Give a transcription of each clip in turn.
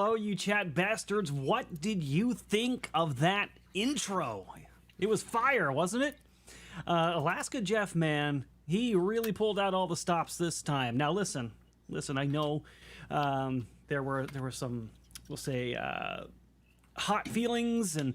hello, you chat bastards. What did you think of that intro? It was fire, wasn't it? Alaska Jeff, man, he really pulled out all the stops this time. Now, listen, I know there were some, we'll say, hot feelings and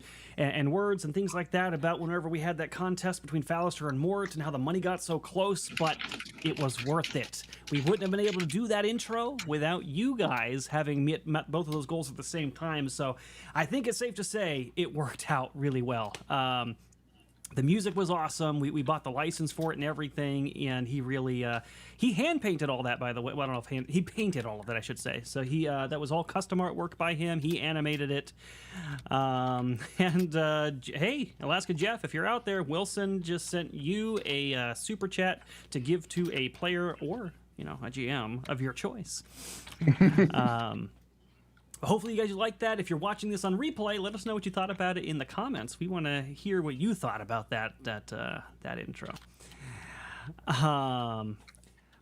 words and things like that about whenever we had that contest between Fallister and Mort and how the money got so close, but it was worth it. We wouldn't have been able to do that intro without you guys having met both of those goals at the same time, so I think it's safe to say it worked out really well. The music was awesome. We bought the license for it and everything, and he really he hand painted all that, by the way. Well, I don't know if he painted all of it, I should say. So he that was all custom artwork by him. He animated it. Hey, Alaska Jeff, if you're out there, Wilson just sent you a super chat to give to a player or a GM of your choice. Hopefully you guys like that. If you're watching this on replay, let us know what you thought about it in the comments. We want to hear what you thought about that intro.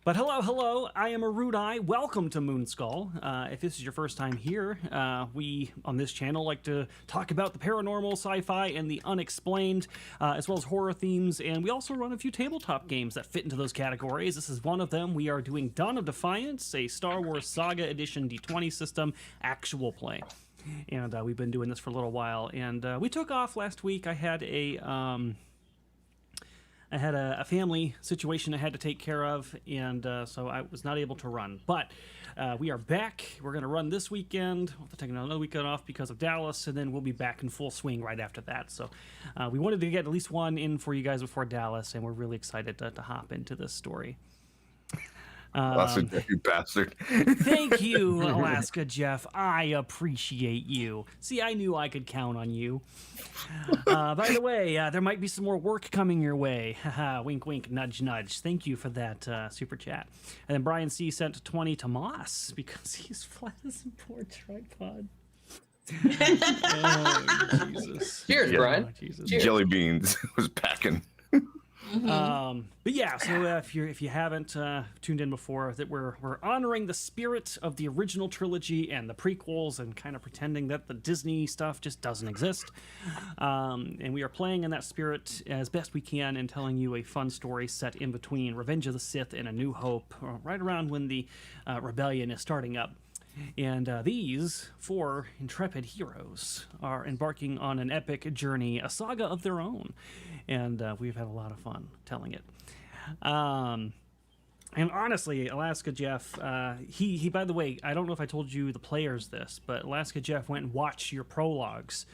But hello, I am Erudi. Welcome to Moonskull. If this is your first time here, we on this channel like to talk about the paranormal, sci-fi, and the unexplained, as well as horror themes, and we also run a few tabletop games that fit into those categories. This is one of them. We are doing Dawn of Defiance, a Star Wars SAGA Edition D20 system, actual play. And we've been doing this for a little while, and we took off last week. I had a family situation I had to take care of, and so I was not able to run. But we are back. We're going to run this weekend. We'll have to take another weekend off because of Dallas, and then we'll be back in full swing right after that. So we wanted to get at least one in for you guys before Dallas, and we're really excited to hop into this story. Alaska, you bastard. Thank you, Alaska Jeff. I appreciate you. See, I knew I could count on you. By the way, there might be some more work coming your way. Wink, wink, nudge, nudge. Thank you for that super chat. And then Brian C. sent 20 to Moss because he's flat as a poor tripod. Oh, Jesus. Cheers, Brian. Jesus. Jelly beans was packing. But yeah, so if you haven't tuned in before, that we're honoring the spirit of the original trilogy and the prequels, and kind of pretending that the Disney stuff just doesn't exist. And we are playing in that spirit as best we can and telling you a fun story set in between Revenge of the Sith and A New Hope, right around when the rebellion is starting up. And these four intrepid heroes are embarking on an epic journey, a saga of their own, and we've had a lot of fun telling it. And honestly, Alaska Jeff, he by the way, I don't know if I told you the players this, but Alaska Jeff went and watched your prologues,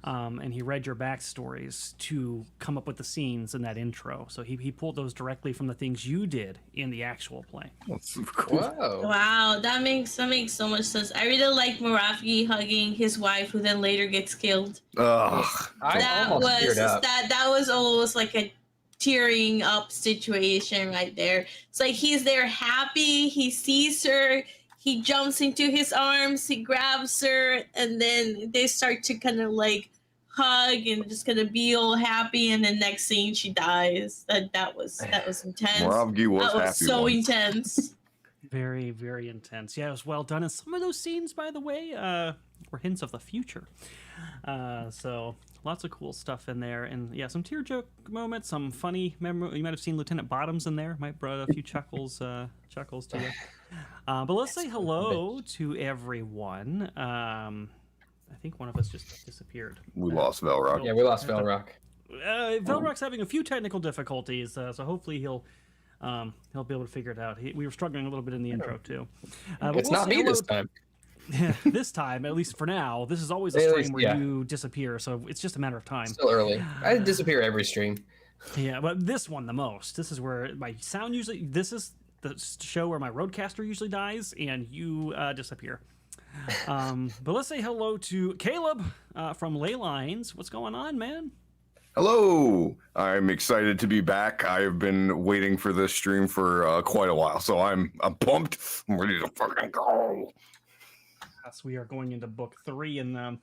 and he read your backstories to come up with the scenes in that intro. So he pulled those directly from the things you did in the actual play. That's cool. Whoa. Wow, that makes so much sense. I really like Marafi hugging his wife, who then later gets killed. Ugh. That was almost like a tearing up situation right there. It's like he's there happy, he sees her, he jumps into his arms, he grabs her, and then they start to kind of like hug and just kind of be all happy, and then next scene she dies. That was intense. Moravgi was that was happy so once. intense. Very, very intense. Yeah, it was well done. And some of those scenes, by the way, were hints of the future. So lots of cool stuff in there. And yeah, some tear joke moments, some funny memory. You might have seen Lieutenant Bottoms in there. Might brought a few chuckles to you. But let's say hello to everyone. I think one of us just disappeared. We lost Velrock. Yeah, we lost Velrock. Velrock's having a few technical difficulties, so hopefully he'll be able to figure it out. We were struggling a little bit in the intro too. It's not me this time. This time, at least for now, this is always a stream where you disappear, so it's just a matter of time. Still early. I disappear every stream. Yeah, but this one the most. This is where my sound usually. This is the show where my roadcaster usually dies, and you disappear. But let's say hello to Caleb from Leylines. What's going on, man? Hello. I'm excited to be back. I've been waiting for this stream for quite a while, so I'm pumped. I'm ready to fucking go. Yes, we are going into book 3, and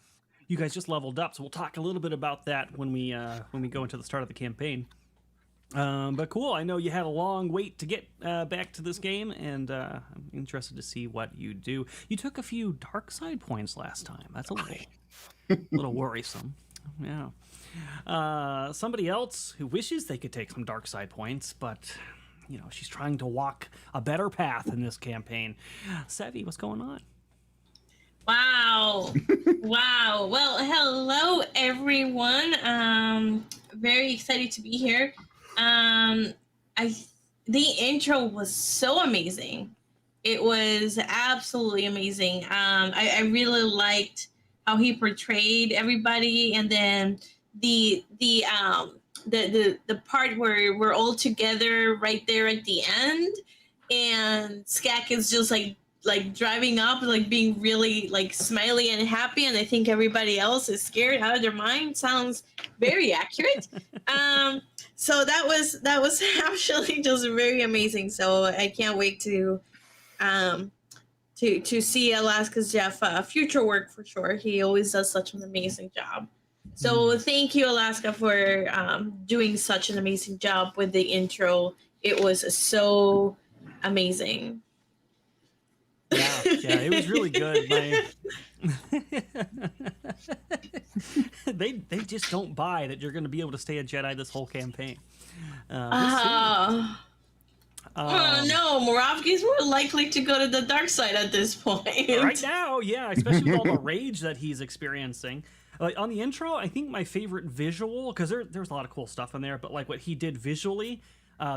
you guys just leveled up, so we'll talk a little bit about that when we go into the start of the campaign. But cool. I know you had a long wait to get back to this game, and I'm interested to see what you do. You took a few dark side points last time. That's a little worrisome. Yeah. Somebody else who wishes they could take some dark side points, but she's trying to walk a better path in this campaign. Sevi, what's going on? Wow. Wow. Well, hello everyone. Very excited to be here. The intro was so amazing. It was absolutely amazing. I really liked how he portrayed everybody, and then the part where we're all together right there at the end, and Skak is just like driving up, like being really like smiley and happy, and I think everybody else is scared out of their mind. Sounds very accurate. So that was actually just very amazing. So I can't wait to see Alaska's Jeff future work for sure. He always does such an amazing job. So thank you, Alaska, for doing such an amazing job with the intro. It was so amazing. Yeah, it was really good. They just don't buy that you're going to be able to stay a Jedi this whole campaign. Oh no, Moravki's more likely to go to the dark side at this point. Right now, yeah, especially with all the rage that he's experiencing. Like on the intro, I think my favorite visual, because there's a lot of cool stuff in there, but like what he did visually,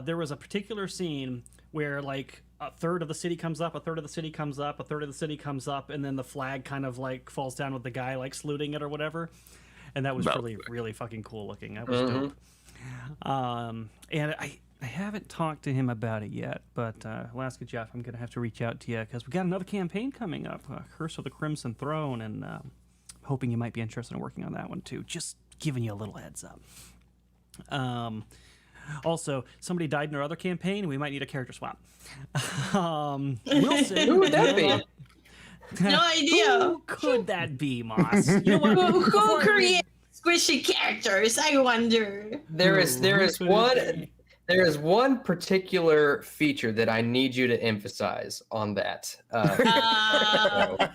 there was a particular scene where like a third of the city comes up, a third of the city comes up, a third of the city comes up, and then the flag kind of like falls down with the guy like saluting it or whatever. And that was really fucking cool looking. That was dope. And I haven't talked to him about it yet, but Alaska Jeff, I'm going to have to reach out to you because we got another campaign coming up, Curse of the Crimson Throne, and hoping you might be interested in working on that one too. Just giving you a little heads up. Also, somebody died in our other campaign. We might need a character swap. Wilson. Who would that be? No idea. Who could that be, Moss? You know what? Who creates squishy characters? I wonder. There is one particular feature that I need you to emphasize on that.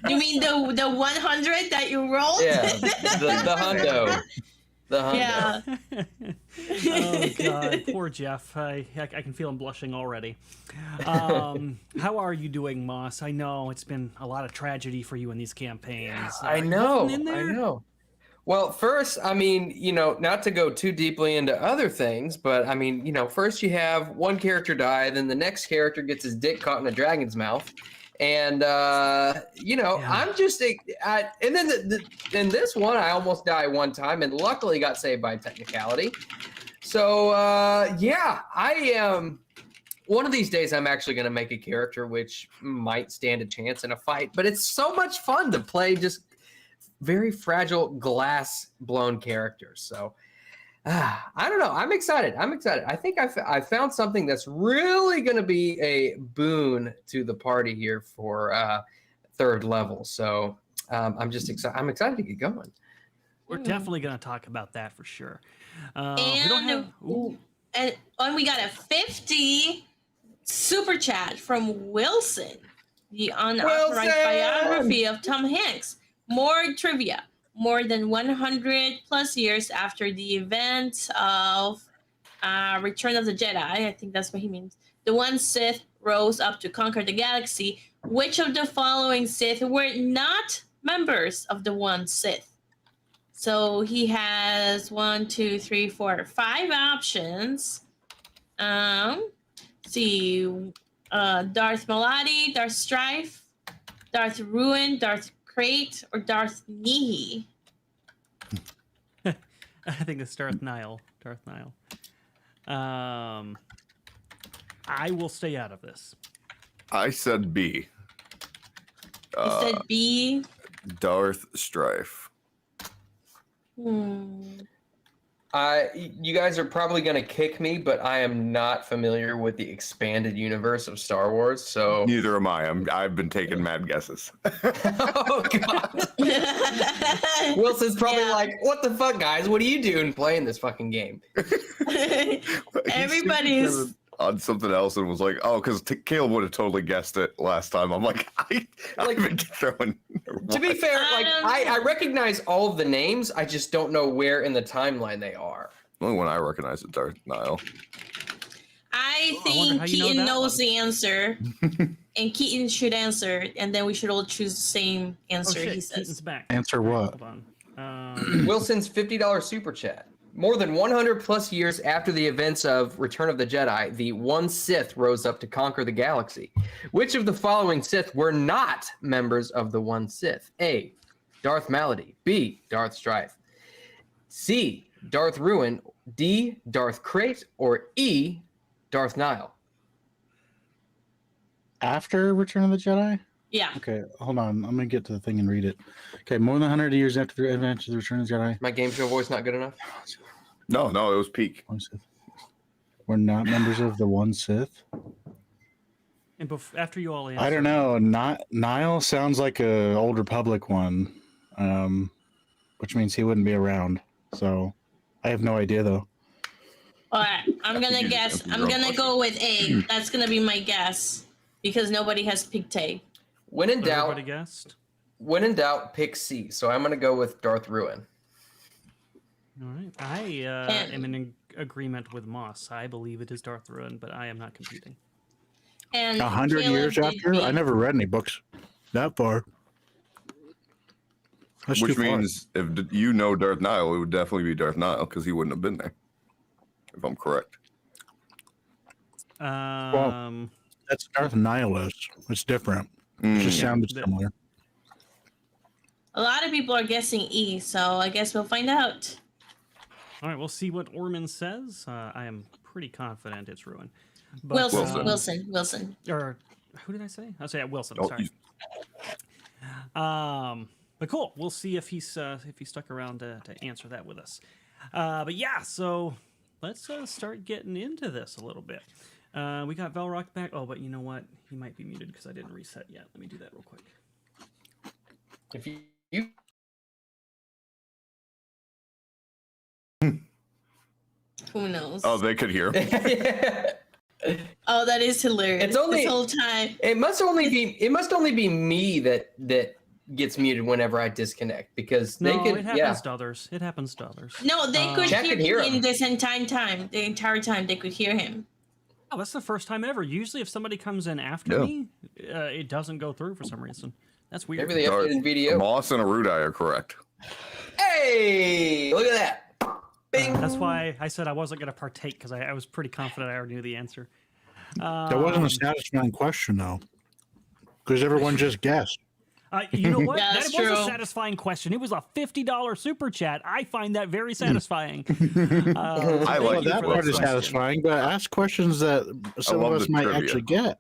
You mean the 100 that you rolled? Yeah, the hundo. The hundo. Yeah. Oh God, poor Jeff. I can feel him blushing already. How are you doing, Moss? I know it's been a lot of tragedy for you in these campaigns. I know. Well, first, I mean, not to go too deeply into other things, but I mean, first you have one character die, then the next character gets his dick caught in a dragon's mouth. And, I'm just, and then in this one, I almost died one time and luckily got saved by technicality. So, I am, one of these days I'm actually going to make a character which might stand a chance in a fight, but it's so much fun to play just very fragile glass blown characters. So I don't know. I'm excited. I think I found something that's really going to be a boon to the party here for third level. So I'm just excited. I'm excited to get going. We're definitely going to talk about that for sure. And we got a 50 super chat from Wilson, the unauthorized biography of Tom Hanks. More trivia. More than 100 plus years after the event of Return of the Jedi, I think that's what he means, the one Sith rose up to conquer the galaxy. Which of the following Sith were not members of the one Sith? So he has 1, 2, 3, 4, 5 options. See, Darth Maladi, Darth Strife, Darth Ruin, Darth Crate, or Darth Nihi? I think it's Darth Nile. I will stay out of this. I said B. You said B? Darth Strife. I'm You guys are probably going to kick me, but I am not familiar with the expanded universe of Star Wars. So Neither am I. I've been taking mad guesses. oh god, Wilson's probably like, "What the fuck, guys? What are you doing playing this fucking game?" Everybody's on something else and was like, "Oh, because Caleb would have totally guessed it last time." I'm like, I've been throwing. To be fair, like I recognize all of the names. I just don't know where in the timeline they are. The only one I recognize is Darth Nile. I think Keaton knows the answer, and Keaton should answer, and then we should all choose the same answer. He says. Keaton's back. Answer what? Hold on. Wilson's $50 super chat. More than 100 plus years after the events of Return of the Jedi, the one Sith rose up to conquer the galaxy. Which of the following Sith were not members of the one Sith? A. Darth Malady. B. Darth Strife. C. Darth Ruin. D. Darth Krayt. Or E. Darth Nile. After Return of the Jedi? Yeah. Okay, hold on. I'm going to get to the thing and read it. Okay, more than 100 years after the adventures of the Return of the Jedi. My game show voice not good enough? No, it was peak. One Sith. We're not members of the one Sith? And after you all answer, I don't know. Nile sounds like a Old Republic one, which means he wouldn't be around. So I have no idea, though. All right, I'm gonna guess. I'm gonna go with A. That's gonna be my guess because nobody has picked A. When in doubt, everybody guessed. When in doubt, pick C. So I'm gonna go with Darth Ruin. All right, I am in agreement with Moss. I believe it is Darth Ruin, but I am not competing. And 100 years after? I never read any books that far. That's Which too far. means if you know Darth Nile, it would definitely be Darth Nile because he wouldn't have been there. If I'm correct. That's Darth Nihilist. It's different. It just sounded similar. A lot of people are guessing E, so I guess we'll find out. All right, we'll see what Orman says. I am pretty confident it's Ruin. But, Wilson. Or who did I say? I say Wilson. Oh, Sorry. But cool. We'll see if he stuck around to answer that with us. But yeah, so let's start getting into this a little bit. We got Velrock back. Oh, but you know what? He might be muted because I didn't reset yet. Let me do that real quick. If you Who knows? Oh, they could hear. Oh, that is hilarious. It's only this whole time. It must only be me that gets muted whenever I disconnect because they could. It happens to others. It happens to others. No, they could Jack could hear him him. this entire time. The entire time they could hear him. Oh, that's the first time ever. Usually, if somebody comes in after me, it doesn't go through for some reason. That's weird. Maybe they updated video. Moss and Erudi are correct. Hey, look at that. Bing. That's why I said I wasn't going to partake because I was pretty confident I already knew the answer. That wasn't a satisfying question, though, because everyone just guessed. You know what? That's That was true. a satisfying question. It was a $50 super chat. I find that very satisfying. I like That you for part that is question. satisfying, but ask questions that some of love us the might trivia. actually get.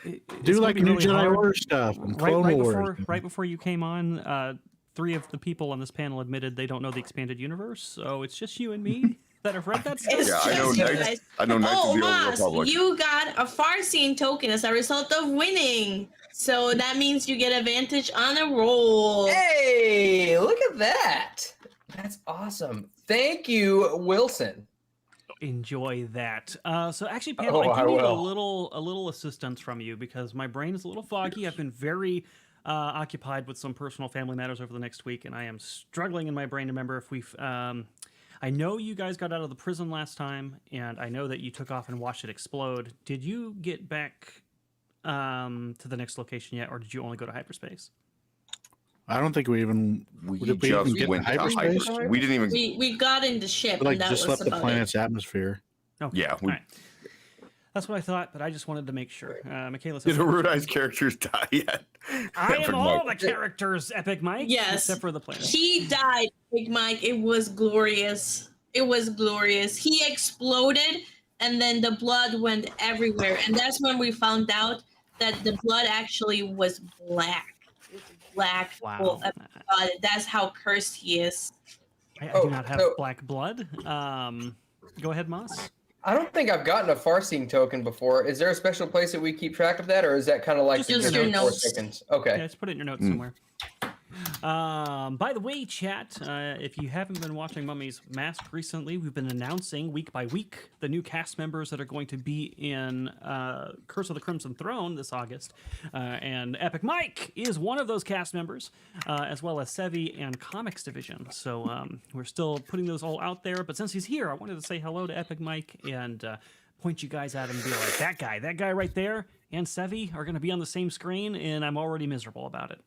It's Do gonna like be new really Jedi hard. Order stuff and Clone Wars. Right before you came on, 3 of the people on this panel admitted they don't know the expanded universe, so it's just you and me that have read that stuff. It's Yeah, I know just you Knights. guys. I know Knights Oh, of the Old Moss, Republic. you got a Farseeing token as a result of winning. So that means you get advantage on a roll. Hey, look at that. That's awesome. Thank you, Wilson. Enjoy that. So actually, panel, I I do need a will. little assistance from you because my brain is a little foggy. I've been very occupied with some personal family matters over the next week, and I am struggling in my brain to remember if we've. I know you guys got out of the prison last time, and I know that you took off and watched it explode. Did you get back to the next location yet, or did you only go to hyperspace? I don't think we even We did we just even get went to to hyperspace. hyperspace. We didn't even. We got in the ship, Like and that just was left the about planet's atmosphere. Okay. Yeah, we- all right. That's what I thought, but I just wanted to make sure. Michaela Did says, Erudi's characters die yet? I Epic am all Mike. the characters, Epic Mike. Yes. Except for the planet. He died, Big Mike. It was glorious. It was glorious. He exploded, and then the blood went everywhere. And that's when we found out that the blood actually was black. It was black. Wow. full of blood. That's how cursed he is. I do not have black blood. Go ahead, Moss. I don't think I've gotten a Farseeing token before. Is there a special place that we keep track of that, or is that kind of like Just the your 4 notes. seconds? Okay. Yeah, just put it in your notes somewhere. By the way, chat, if you haven't been watching Mummy's Mask recently, we've been announcing week by week the new cast members that are going to be in Curse of the Crimson Throne this August. And Epic Mike is one of those cast members, as well as Sevi and Comics Division. So we're still putting those all out there. But since he's here, I wanted to say hello to Epic Mike and point you guys at him and be like, that guy right there and Sevi are going to be on the same screen, and I'm already miserable about it.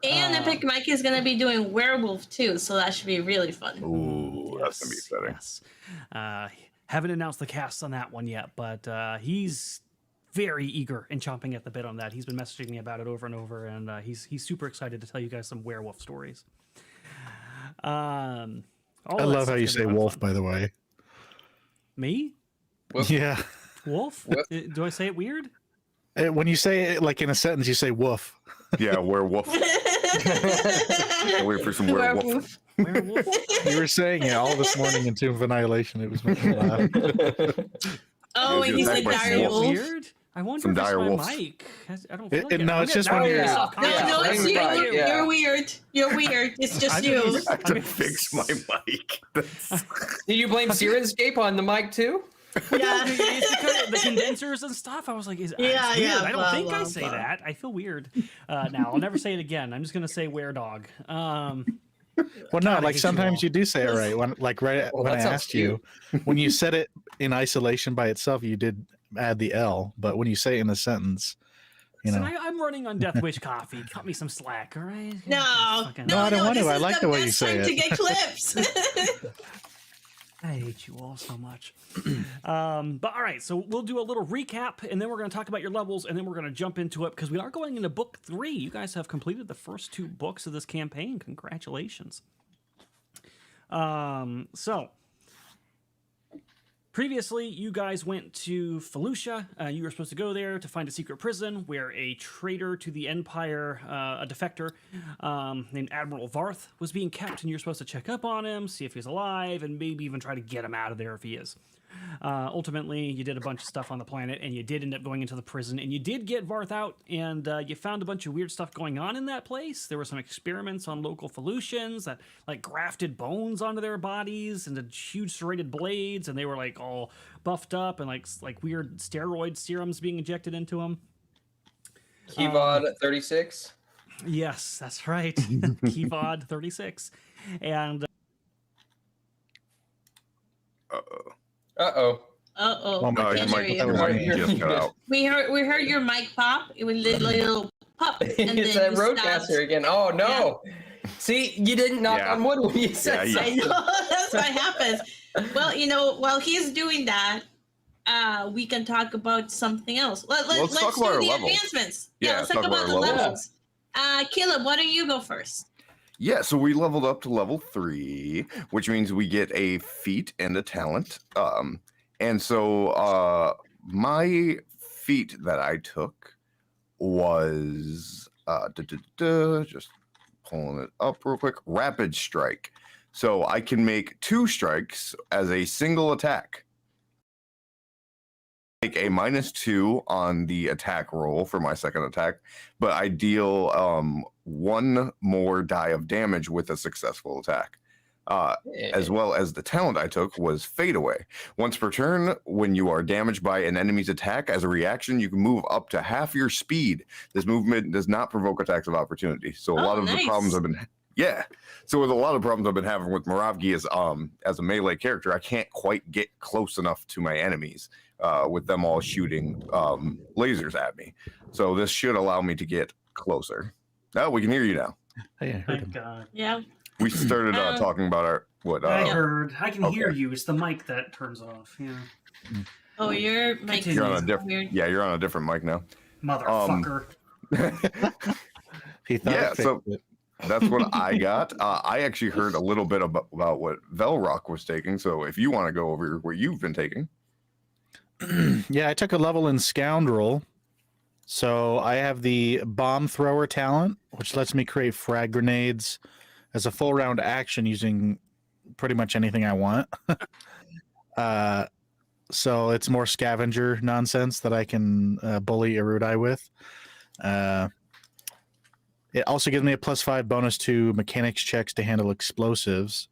And Epic Mike is going to be doing Werewolf too, so that should be really fun. Ooh, that's going to be exciting. Yes. Haven't announced the cast on that one yet, but he's very eager and chomping at the bit on that. He's been messaging me about it over and over, and he's super excited to tell you guys some werewolf stories. I love how you say wolf, by the way. Me? Woof. Yeah. Wolf? Woof. Do I say it weird? When you say it like in a sentence, you say woof. Yeah, werewolf. Wait for some werewolf. Werewolf? You were saying it all this morning in Tomb of Annihilation. It was making me laugh. Oh, and he's like Is dire that wolf. Weird? I wonder Some if it's dire my wolves. mic. I don't feel like it. No, I'm it's getting- just now when I'm you're- getting Yeah. self-conscious. No, it's bring you. it back, yeah. You're weird. You're weird. It's just you. I have to I'm- fix my mic. That's- Did you blame Sirenscape on the mic too? Yeah. It's because of the condensers and stuff. I was like, it's Yeah, weird. yeah, I don't blah, think I blah, say blah. that. I feel weird. Now, I'll never say it again. I'm just going to say were-dog. Well, no, God, I like hate you sometimes all. you do say it right. When Well, when I that sounds asked you, when you said it in isolation by itself, you did add the L. But when you say it in a sentence, you Listen, know. I'm running on Death Wish coffee. Cut me some slack, all right? No, Fucking- No, I don't want to. this I is like the way you best say time to it. get clips. I hate you all so much. But all right, so we'll do a little recap, and then we're going to talk about your levels, and then we're going to jump into it because we are going into book 3. You guys have completed the first 2 books of this campaign. Congratulations. So previously, you guys went to Felucia. You were supposed to go there to find a secret prison where a traitor to the Empire, a defector named Admiral Varth, was being kept, and you're supposed to check up on him, see if he's alive, and maybe even try to get him out of there if he is. Ultimately, you did a bunch of stuff on the planet, and you did end up going into the prison, and you did get Varth out, and you found a bunch of weird stuff going on in that place. There were some experiments on local Felucians that like grafted bones onto their bodies and huge serrated blades, and they were like all buffed up and like weird steroid serums being injected into them. Keyvod 36. Yes, that's right. Keyvod 36. And Uh-oh. Uh-oh. Oh my No, God. your Can't mic, hear your you. mic just cut out. We heard your mic pop. It was little pop. And It's then that you roadcaster stopped. again. Oh no. See, you didn't knock Yeah. on wood when you said Yeah, I something. know. That's what happens. Well, while he's doing that, we can talk about something else. Let's talk do about our the levels. advancements. Yeah, let's talk about our the levels. levels. Caleb, why don't you go first? Yeah, so we leveled up to level 3, which means we get a feat and a talent. And so my feat that I took was just pulling it up real quick. Rapid strike. So I can make 2 strikes as a single attack. Take a -2 on the attack roll for my second attack, but I deal 1 more die of damage with a successful attack. As well as the talent I took was Fade Away. Once per turn, when you are damaged by an enemy's attack, as a reaction, you can move up to half your speed. This movement does not provoke attacks of opportunity. So a lot of the problems I've been So with a lot of problems I've been having with Moravgi is as a melee character, I can't quite get close enough to my enemies with them all shooting lasers at me. So this should allow me to get closer. Oh, we can hear you now. Hey, I heard him. thank God. Yeah. We started talking about our I heard. I can hear okay. you. It's the mic that turns off. Yeah. Oh, your mic is You're on a weird. you're on a different mic now. Motherfucker. He thought Yeah, it so- fixed it. That's what I got. I actually heard a little bit about what Velrock was taking. So if you want to go over what you've been taking. Yeah, I took a level in Scoundrel. So I have the bomb thrower talent, which lets me create frag grenades as a full round action using pretty much anything I want. So it's more scavenger nonsense that I can bully Erudi with. It also gives me a +5 bonus to mechanics checks to handle explosives.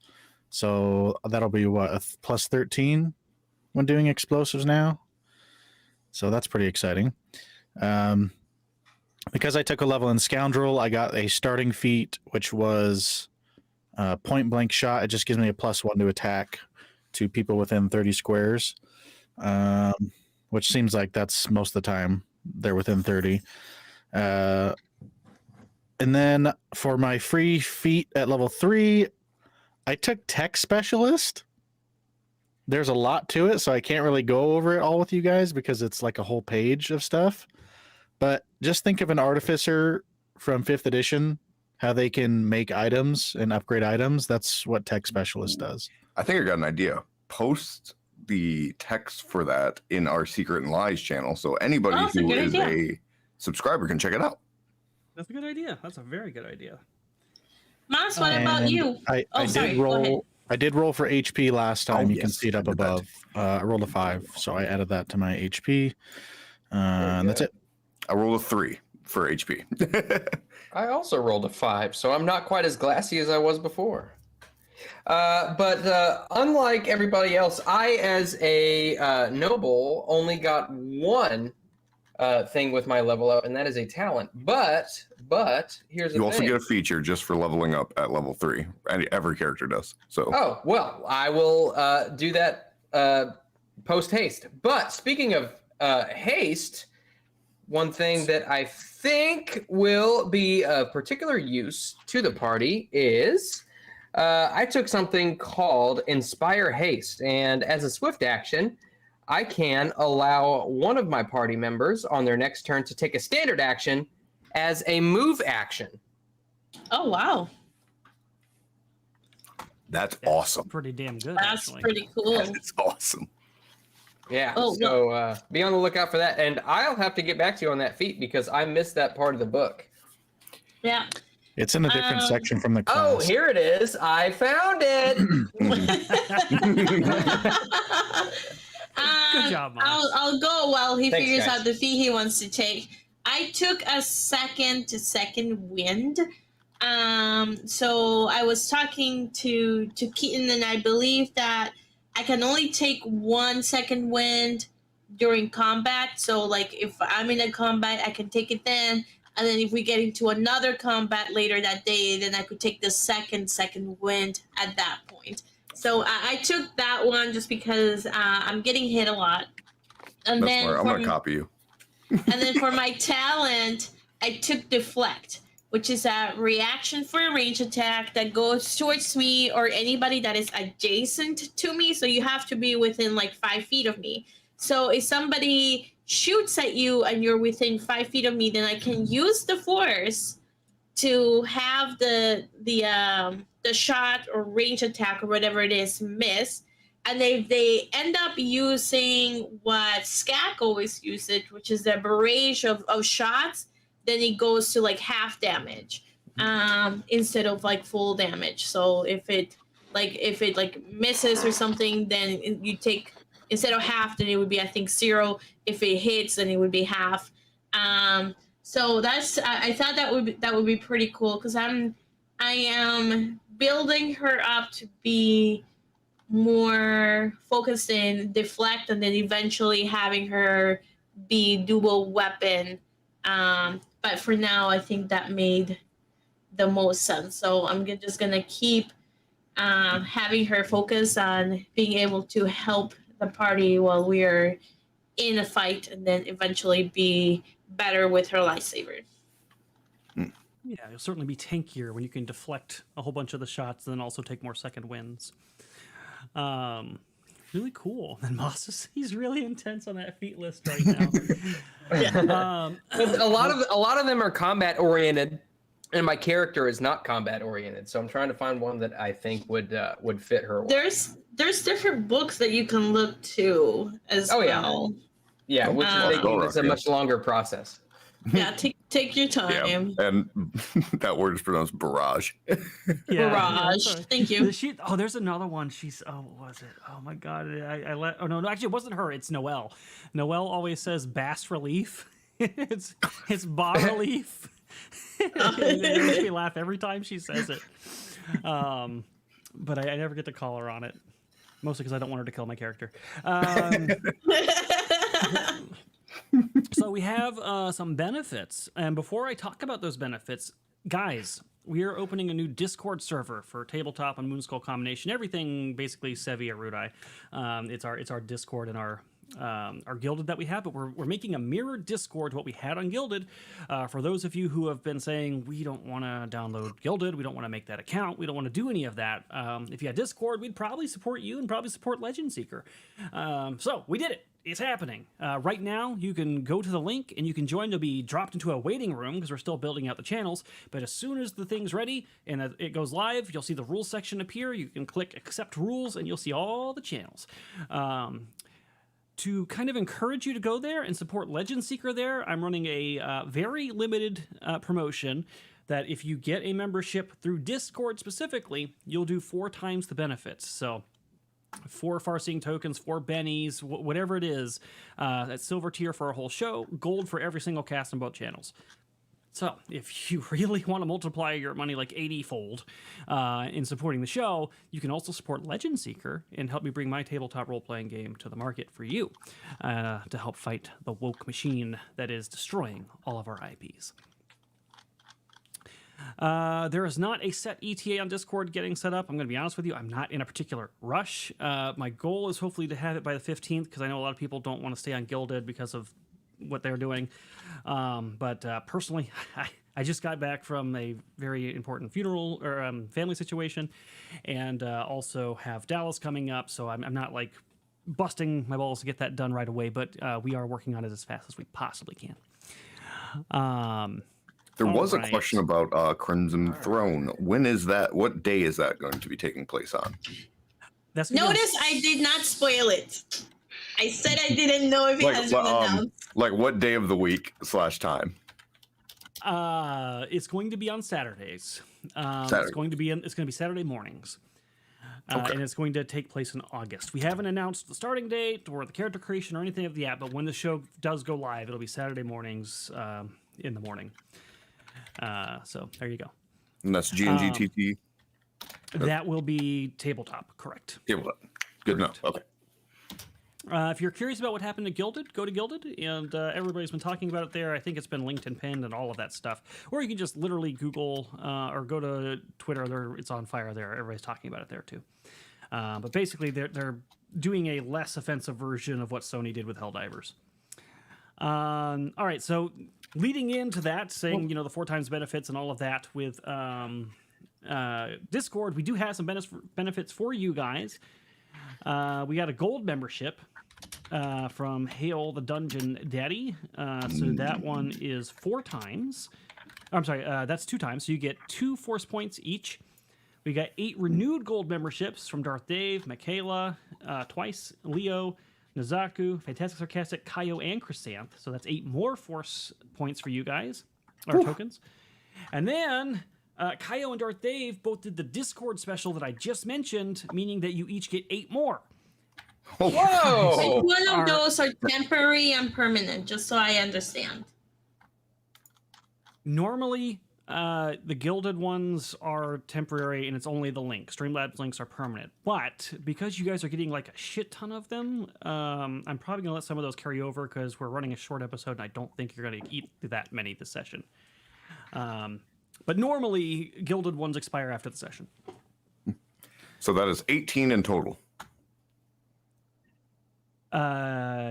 So that'll be what, a +13 when doing explosives now. So that's pretty exciting. Because I took a level in Scoundrel, I got a starting feat, which was point blank shot. It just gives me a +1 to attack to people within 30 squares, which seems like that's most of the time they're within 30. And then for my free feat at level 3, I took Tech Specialist. There's a lot to it, so I can't really go over it all with you guys because it's like a whole page of stuff. But just think of an artificer from 5th edition, how they can make items and upgrade items. That's what Tech Specialist does. I think I got an idea. Post the text for that in our Secret and Lies channel, so anybody who is a subscriber can check it out. That's a good idea. That's a very good idea. Mas, what about you? I did roll for HP last time. You can see it up above. I rolled a 5, so I added that to my HP. And that's it. I rolled a 3 for HP. I also rolled a 5, so I'm not quite as glassy as I was before. But unlike everybody else, I, as a noble, only got one thing with my level up, and that is a talent. But here's the thing. You also get a feature just for leveling up at level 3. And every character does. So. Oh, well, I will do that post haste. But speaking of haste, one thing that I think will be of particular use to the party is I took something called Inspire Haste, and as a swift action, I can allow one of my party members on their next turn to take a standard action as a move action. Oh, wow. That's awesome. Pretty damn good. That's actually. pretty cool. That's awesome. Yeah, Oh, so be on the lookout for that. And I'll have to get back to you on that feat because I missed that part of the book. Yeah. It's in a different section from the class. Oh, here it is. I found it. Good job, Mom. I'll go while he Thanks, figures guys. out the feat he wants to take. I took a second wind. So I was talking to Keaton, and I believe that I can only take 1 second wind during combat. So like if I'm in a combat, I can take it then. And then if we get into another combat later that day, then I could take the second wind at that point. So I took that one just because I'm getting hit a lot. And That's then smart. I'm going to copy you. and then for my talent, I took Deflect, which is a reaction for a range attack that goes towards me or anybody that is adjacent to me. So you have to be within like 5 feet of me. So if somebody shoots at you and you're within 5 feet of me, then I can use the force to have the shot or range attack or whatever it is miss. And they end up using what Skak always uses, which is the barrage of shots, then it goes to like half damage instead of like full damage. So if it misses or something, then you take, instead of half, then it would be, I think, 0. If it hits, then it would be half. So that's, I thought that would be pretty cool because I am building her up to be more focused in Deflect, and then eventually having her be dual weapon. But for now, I think that made the most sense. So I'm just gonna keep having her focus on being able to help the party while we are in a fight, and then eventually be better with her lightsaber. Yeah, you'll certainly be tankier when you can deflect a whole bunch of the shots and then also take more second wins. Really cool. And Moss he's really intense on that feat list right now. But a lot of them are combat oriented, and my character is not combat oriented. So I'm trying to find one that I think would fit her. There's different books that you can look to as well. Yeah, which is a much longer process. Yeah, Take your time. Yeah, and that word is pronounced barrage. Barrage. sorry. Thank you. There's another one. What was it? Oh my god. No, actually it wasn't her. It's Noelle. Noelle always says bas relief. it's bas relief. It makes me laugh every time she says it. But I never get to call her on it. Mostly because I don't want her to kill my character. So we have some benefits. And before I talk about those benefits, guys, we are opening a new Discord server for Tabletop and Moonskull Combination. Everything basically Sevi Erudi. It's our Discord and our Gilded that we have, but we're making a mirror Discord to what we had on Gilded. For those of you who have been saying, we don't want to download Gilded, we don't want to make that account, we don't want to do any of that. If you had Discord, we'd probably support you and probably support Legend Seeker. So we did it. It's happening. Right now, you can go to the link and you can join. You'll be dropped into a waiting room because we're still building out the channels. But as soon as the thing's ready and it goes live, you'll see the rules section appear. You can click accept rules and you'll see all the channels. To kind of encourage you to go there and support Legend Seeker there, I'm running a very limited promotion that if you get a membership through Discord specifically, you'll do 4 times the benefits. So 4 Farseeing tokens, 4 bennies, whatever it is. That's silver tier for a whole show, gold for every single cast on both channels. So if you really want to multiply your money like 80-fold in supporting the show, you can also support Legend Seeker and help me bring my tabletop role-playing game to the market for you to help fight the woke machine that is destroying all of our IPs. There is not a set ETA on Discord getting set up. I'm going to be honest with you. I'm not in a particular rush. My goal is hopefully to have it by the 15th because I know a lot of people don't want to stay on Gilded because of what they're doing. But personally, I just got back from a very important funeral or family situation and also have Dallas coming up. So I'm not like busting my balls to get that done right away, but we are working on it as fast as we possibly can. There was a question about Crimson Throne. When is that? What day is that going to be taking place on? Notice I did not spoil it. I said I didn't know if it has been announced. Like what day of the week / time? It's going to be on Saturdays. Saturday. It's going to be Saturday mornings. And it's going to take place in August. We haven't announced the starting date or the character creation or anything of the app, but when the show does go live, it'll be Saturday mornings in the morning. So there you go. And that's GNGTT? That will be Tabletop, correct. Tabletop. Good enough. Okay. If you're curious about what happened to Gilded, go to Gilded, and everybody's been talking about it there. I think it's been linked and pinned and all of that stuff. Or you can just literally Google or go to Twitter. It's on fire there. Everybody's talking about it there too. But basically, they're doing a less offensive version of what Sony did with Helldivers. All right, so leading into that, saying the 4 times benefits and all of that with Discord, we do have some benefits for you guys. We got a gold membership from Hail the Dungeon Daddy. So that one is 4 times. I'm sorry, that's 2 times. So you get 2 force points each. We got 8 renewed gold memberships from Darth Dave, Michaela, twice, Leo, Nazaku, Fantastic Sarcastic, Kaio, and Chrysanth. So that's 8 more force points for you guys, or tokens. And then Kaio and Darth Dave both did the Discord special that I just mentioned, meaning that you each get 8 more. Whoa! One of those are temporary and permanent, just so I understand. Normally, the Gilded ones are temporary, and it's only the link. Streamlabs links are permanent. But because you guys are getting like a shit ton of them, I'm probably going to let some of those carry over because we're running a short episode, and I don't think you're going to eat that many this session. But normally, Gilded ones expire after the session. So that is 18 in total.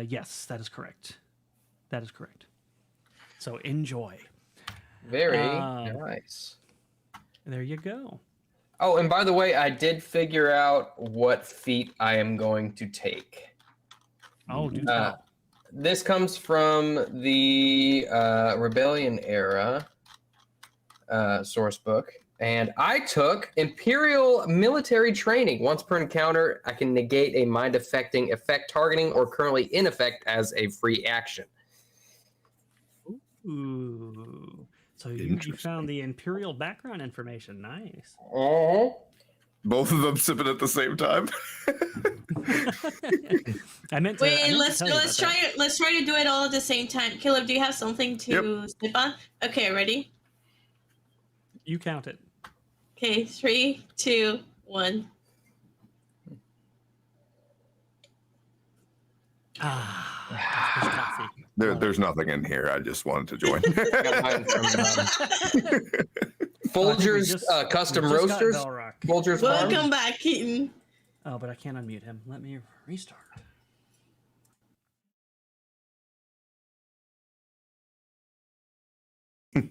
Yes, that is correct. That is correct. So enjoy. Very nice. There you go. Oh, and by the way, I did figure out what feat I am going to take. Oh, do tell. This comes from the Rebellion era source book. And I took Imperial Military Training. Once per encounter, I can negate a mind-affecting effect targeting or currently in effect as a free action. Ooh. So you found the Imperial background information. Nice. Both of them sipping at the same time. I meant to. Wait, let's try to do it all at the same time. Caleb, do you have something to sip on? Okay, ready? You count it. Okay, 3, 2, 1. Coffee. There's nothing in here. I just wanted to join. Folger's Custom Roasters. Folger's Welcome Farm. back, Keaton. Oh, but I can't unmute him. Let me restart. I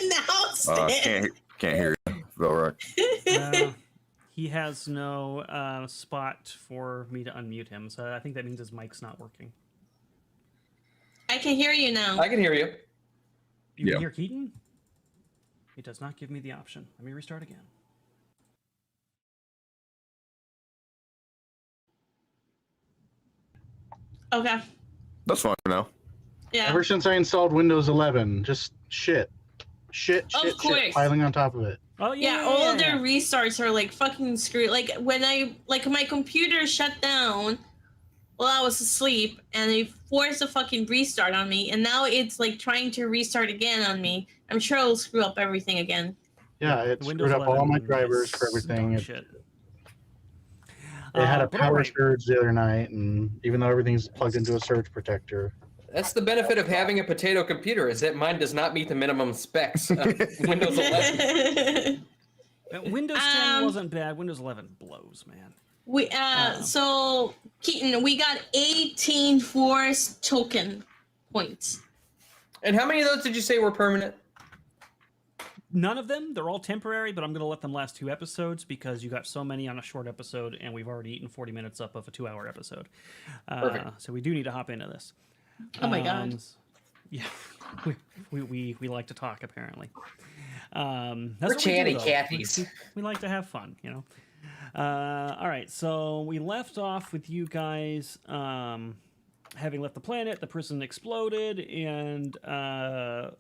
announced it. Can't hear you, Velrock. He has no spot for me to unmute him, so I think that means his mic's not working. I can hear you now. I can hear you. You can hear Keaton? It does not give me the option. Let me restart again. Okay. That's fine for now. Yeah. Ever since I installed Windows 11, just shit piling on top of it. Oh Yeah, all their restarts are like fucking screwed. Like when my computer shut down while I was asleep and they forced a fucking restart on me, and now it's like trying to restart again on me. I'm sure it'll screw up everything again. Yeah, it screwed up all my drivers for everything. It had a power surge the other night, and even though everything's plugged into a surge protector. That's the benefit of having a potato computer, is that mine does not meet the minimum specs of Windows 11. Windows 10 wasn't bad. Windows 11 blows, man. So Keaton, we got 18 Force token points. And how many of those did you say were permanent? None of them. They're all temporary, but I'm going to let them last 2 episodes because you got so many on a short episode, and we've already eaten 40 minutes up of a 2-hour episode. Perfect. So we do need to hop into this. Oh my god. Yeah, we like to talk apparently. We're chatty catties. We like to have fun, you know. All right, so we left off with you guys having left the planet. The person exploded, and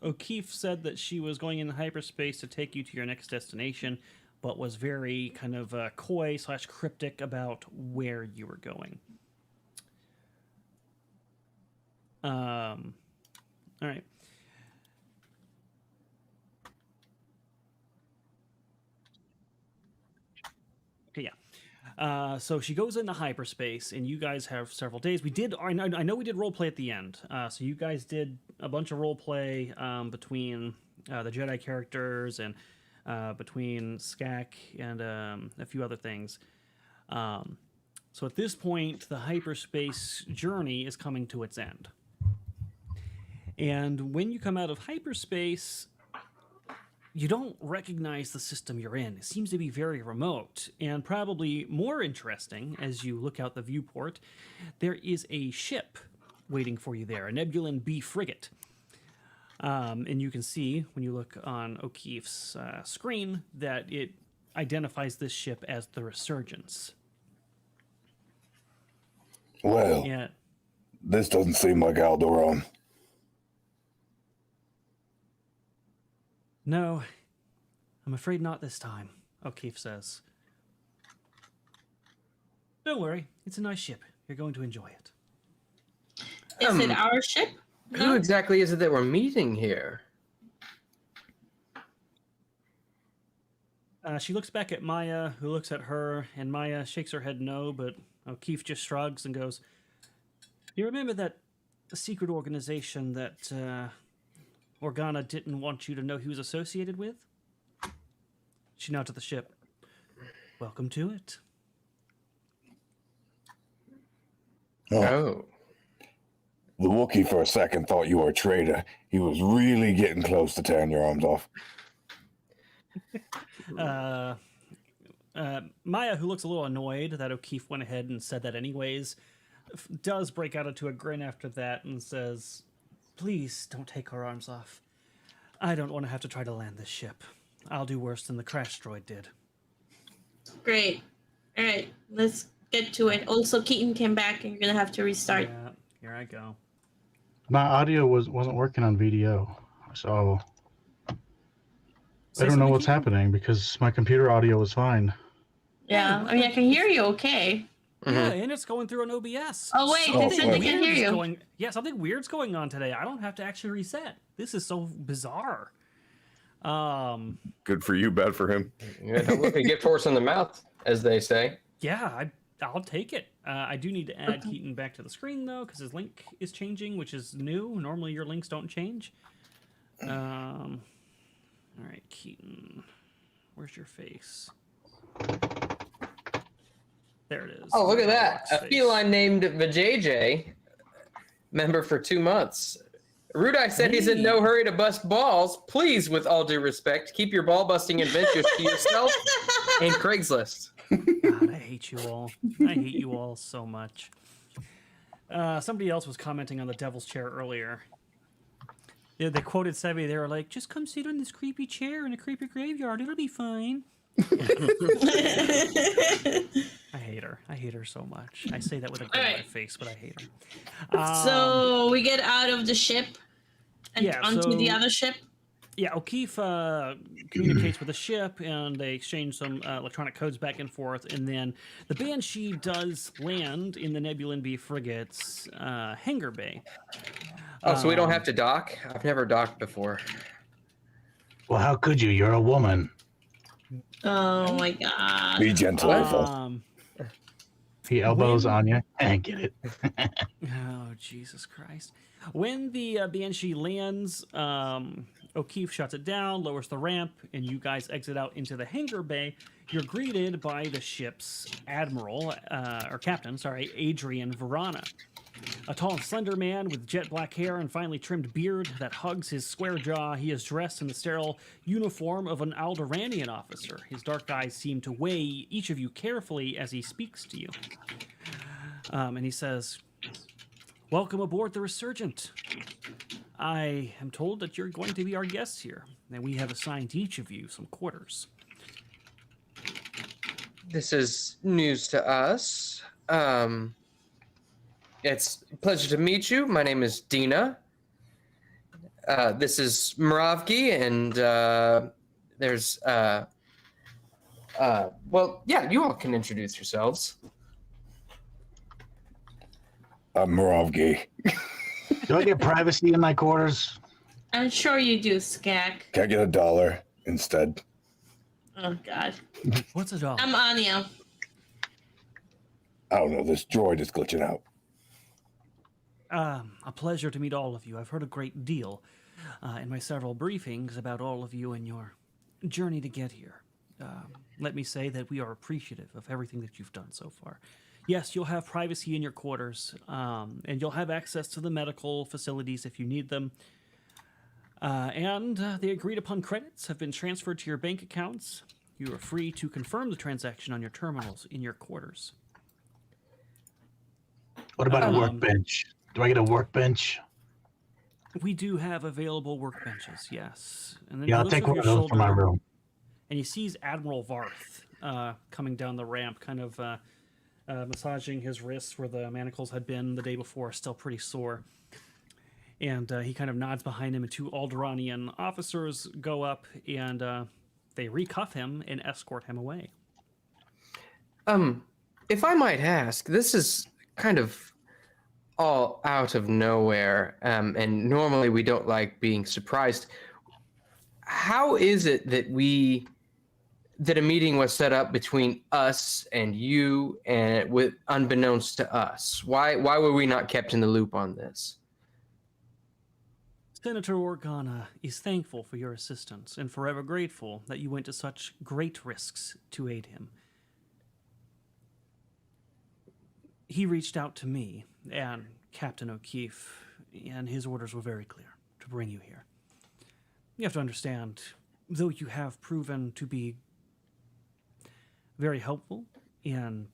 O'Keefe said that she was going in hyperspace to take you to your next destination, but was very kind of coy / cryptic about where you were going. All right. Okay, yeah. So she goes into hyperspace, and you guys have several days. I know we did roleplay at the end. So you guys did a bunch of roleplay between the Jedi characters and between Skak and a few other things. So at this point, the hyperspace journey is coming to its end. And when you come out of hyperspace, you don't recognize the system you're in. It seems to be very remote. And probably more interesting, as you look out the viewport, there is a ship waiting for you there, a Nebulan B frigate. And you can see, when you look on O'Keefe's screen, that it identifies this ship as the Resurgence. Well, this doesn't seem like Alderaan. No, I'm afraid not this time, O'Keefe says. Don't worry, it's a nice ship. You're going to enjoy it. Is it our ship? Who exactly is it that we're meeting here? She looks back at Maya, who looks at her, and Maya shakes her head no, but O'Keefe just shrugs and goes, "You remember that secret organization that Organa didn't want you to know he was associated with?" She nods at the ship. "Welcome to it." Oh. The Wookiee for a second thought you were a traitor. He was really getting close to tearing your arms off. Maya, who looks a little annoyed that O'Keefe went ahead and said that anyways, does break out into a grin after that and says, "Please don't take our arms off. I don't want to have to try to land this ship. I'll do worse than the crash droid did." Great. All right, let's get to it. Also, Keaton came back, and you're gonna have to restart. Yeah, here I go. My audio wasn't working on VDO, so I don't know what's happening because my computer audio was fine. Yeah, I mean, I can hear you okay. Yeah, and it's going through an OBS. Oh, wait, they said they can hear you. Yeah, something weird's going on today. I don't have to actually reset. This is so bizarre. Good for you, bad for him. Yeah, don't look a gift horse in the mouth, as they say. Yeah, I'll take it. I do need to add Keaton back to the screen, though, because his link is changing, which is new. Normally, your links don't change. All right, Keaton. Where's your face? There it is. Oh, look at that. A Face. feline named Vajayjay, member for 2 months. Erudi said he's in no hurry to bust balls. Please, with all due respect, keep your ball-busting adventures to yourself and Craigslist. God, I hate you all. I hate you all so much. Somebody else was commenting on the Devil's Chair earlier. Yeah, they quoted Sevi. They were like, "Just come sit on this creepy chair in a creepy graveyard. It'll be fine." I hate her. I hate her so much. I say that with a grin on my face, but I hate her. So we get out of the ship and onto the other ship. Yeah, O'Keefe communicates with the ship, and they exchange some electronic codes back and forth, and then the Banshee does land in the Nebulan B frigate's hangar bay. Oh, so we don't have to dock? I've never docked before. Well, how could you? You're a woman. Oh my god. Be gentle, Ethel. He elbows Anya and get it. Oh, Jesus Christ. When the Banshee lands, O'Keefe shuts it down, lowers the ramp, and you guys exit out into the hangar bay. You're greeted by the ship's captain, Adrian Verana. A tall and slender man with jet black hair and finely trimmed beard that hugs his square jaw. He is dressed in the sterile uniform of an Alderaanian officer. His dark eyes seem to weigh each of you carefully as he speaks to you. And he says, "Welcome aboard the Resurgent. I am told that you're going to be our guests here, and we have assigned each of you some quarters." This is news to us. It's a pleasure to meet you. My name is Dina. This is Moravgi, and there's you all can introduce yourselves. I'm Moravgi. Do I get privacy in my quarters? I'm sure you do, Skak. Can I get $1 instead? Oh god. What's a dollar? I'm Anya. I don't know. This droid is glitching out. A pleasure to meet all of you. I've heard a great deal in my several briefings about all of you and your journey to get here. Let me say that we are appreciative of everything that you've done so far. Yes, you'll have privacy in your quarters, and you'll have access to the medical facilities if you need them. And the agreed upon credits have been transferred to your bank accounts. You are free to confirm the transaction on your terminals in your quarters. What about a workbench? Do I get a workbench? We do have available workbenches, yes. And then Yeah, I'll take one of those for my room. And he sees Admiral Varth coming down the ramp, kind of massaging his wrists where the manacles had been the day before, still pretty sore. And he kind of nods behind him, and two Alderaanian officers go up, and they recuff him and escort him away. If I might ask, this is kind of all out of nowhere, and normally we don't like being surprised. How is it that a meeting was set up between us and you, and with unbeknownst to us? Why were we not kept in the loop on this? Senator Organa is thankful for your assistance and forever grateful that you went to such great risks to aid him. He reached out to me and Captain O'Keefe, and his orders were very clear to bring you here. You have to understand, though you have proven to be very helpful and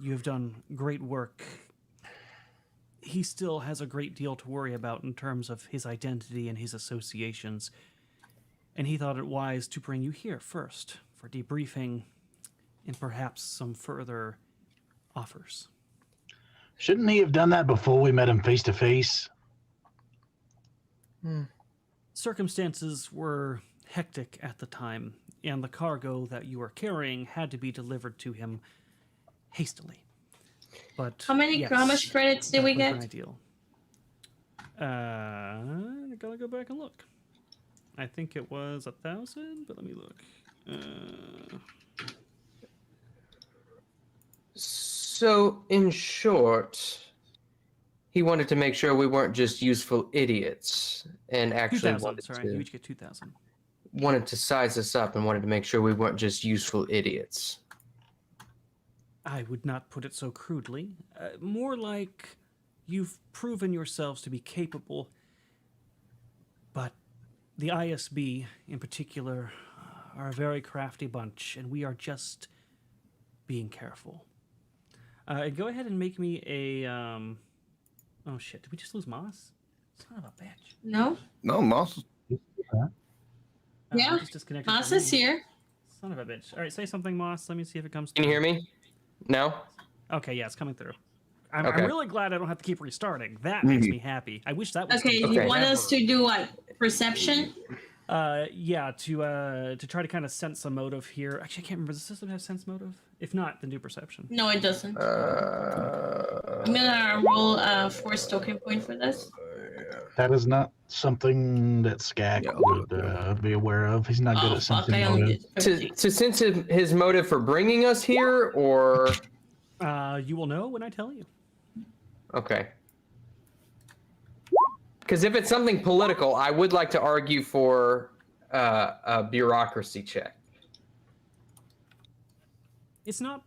you have done great work, he still has a great deal to worry about in terms of his identity and his associations, and he thought it wise to bring you here first for debriefing and perhaps some further offers. Shouldn't he have done that before we met him face to face? Circumstances were hectic at the time, and the cargo that you were carrying had to be delivered to him hastily. But How much credits did we that would've get? been ideal. I gotta go back and look. I think it was 1,000, but let me look. So, in short, he wanted to make sure we weren't just useful idiots, and actually 2,000. Sorry, you each get 2,000. wanted to size us up and wanted to make sure we weren't just useful idiots. I would not put it so crudely. More like you've proven yourselves to be capable, but the ISB in particular are a very crafty bunch, and we are just being careful. Go ahead and make me a... Oh shit, did we just lose Moss? Son of a bitch. No? No, Moss. Yeah, just disconnected Moss from is me. here. Son of a bitch. All right, say something, Moss. Let me see if it comes Can through. you hear me? No? Okay, yeah, it's coming through. I'm Okay. really glad I don't have to keep restarting. That makes me happy. I wish that was Okay, taken you want us forever. to do what? Perception? Yeah, to try to kind of sense a motive here. Actually, I can't remember. Does the system have sense motive? If not, then do perception. No, it doesn't. I'm gonna roll a force token point for this. That is not something that Skak would be aware of. He's not good Oh at fuck, sensing I only motive. did 50. To sense his motive for bringing us here, or... You will know when I tell you. Okay. Because if it's something political, I would like to argue for a bureaucracy check. It's not.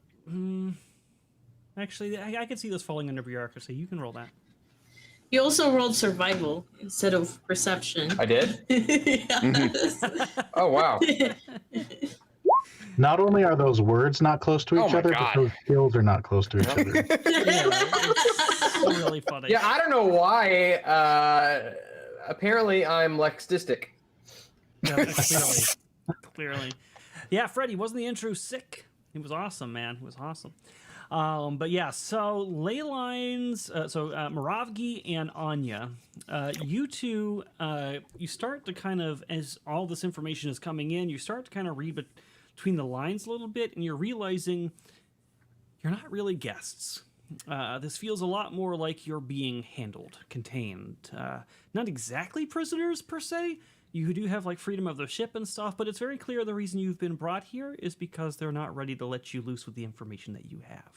Actually, I could see this falling under bureaucracy. You can roll that. You also rolled survival instead of perception. I did? Yes. Oh, wow. Not only are those words not close to Oh each my other, God. but those skills are not close to each other. Yeah, it's really funny. Yeah, I don't know why. Apparently, I'm lexistic. Yeah, clearly. Yeah, Freddy, wasn't the intro sick? It was awesome, man. It was awesome. But yeah, so ley lines. Moravgi and Anya, you two, you start to kind of, as all this information is coming in, you start to kind of read between the lines a little bit, and you're realizing you're not really guests. This feels a lot more like you're being handled, contained. Not exactly prisoners per se. You do have like freedom of the ship and stuff, but it's very clear the reason you've been brought here is because they're not ready to let you loose with the information that you have.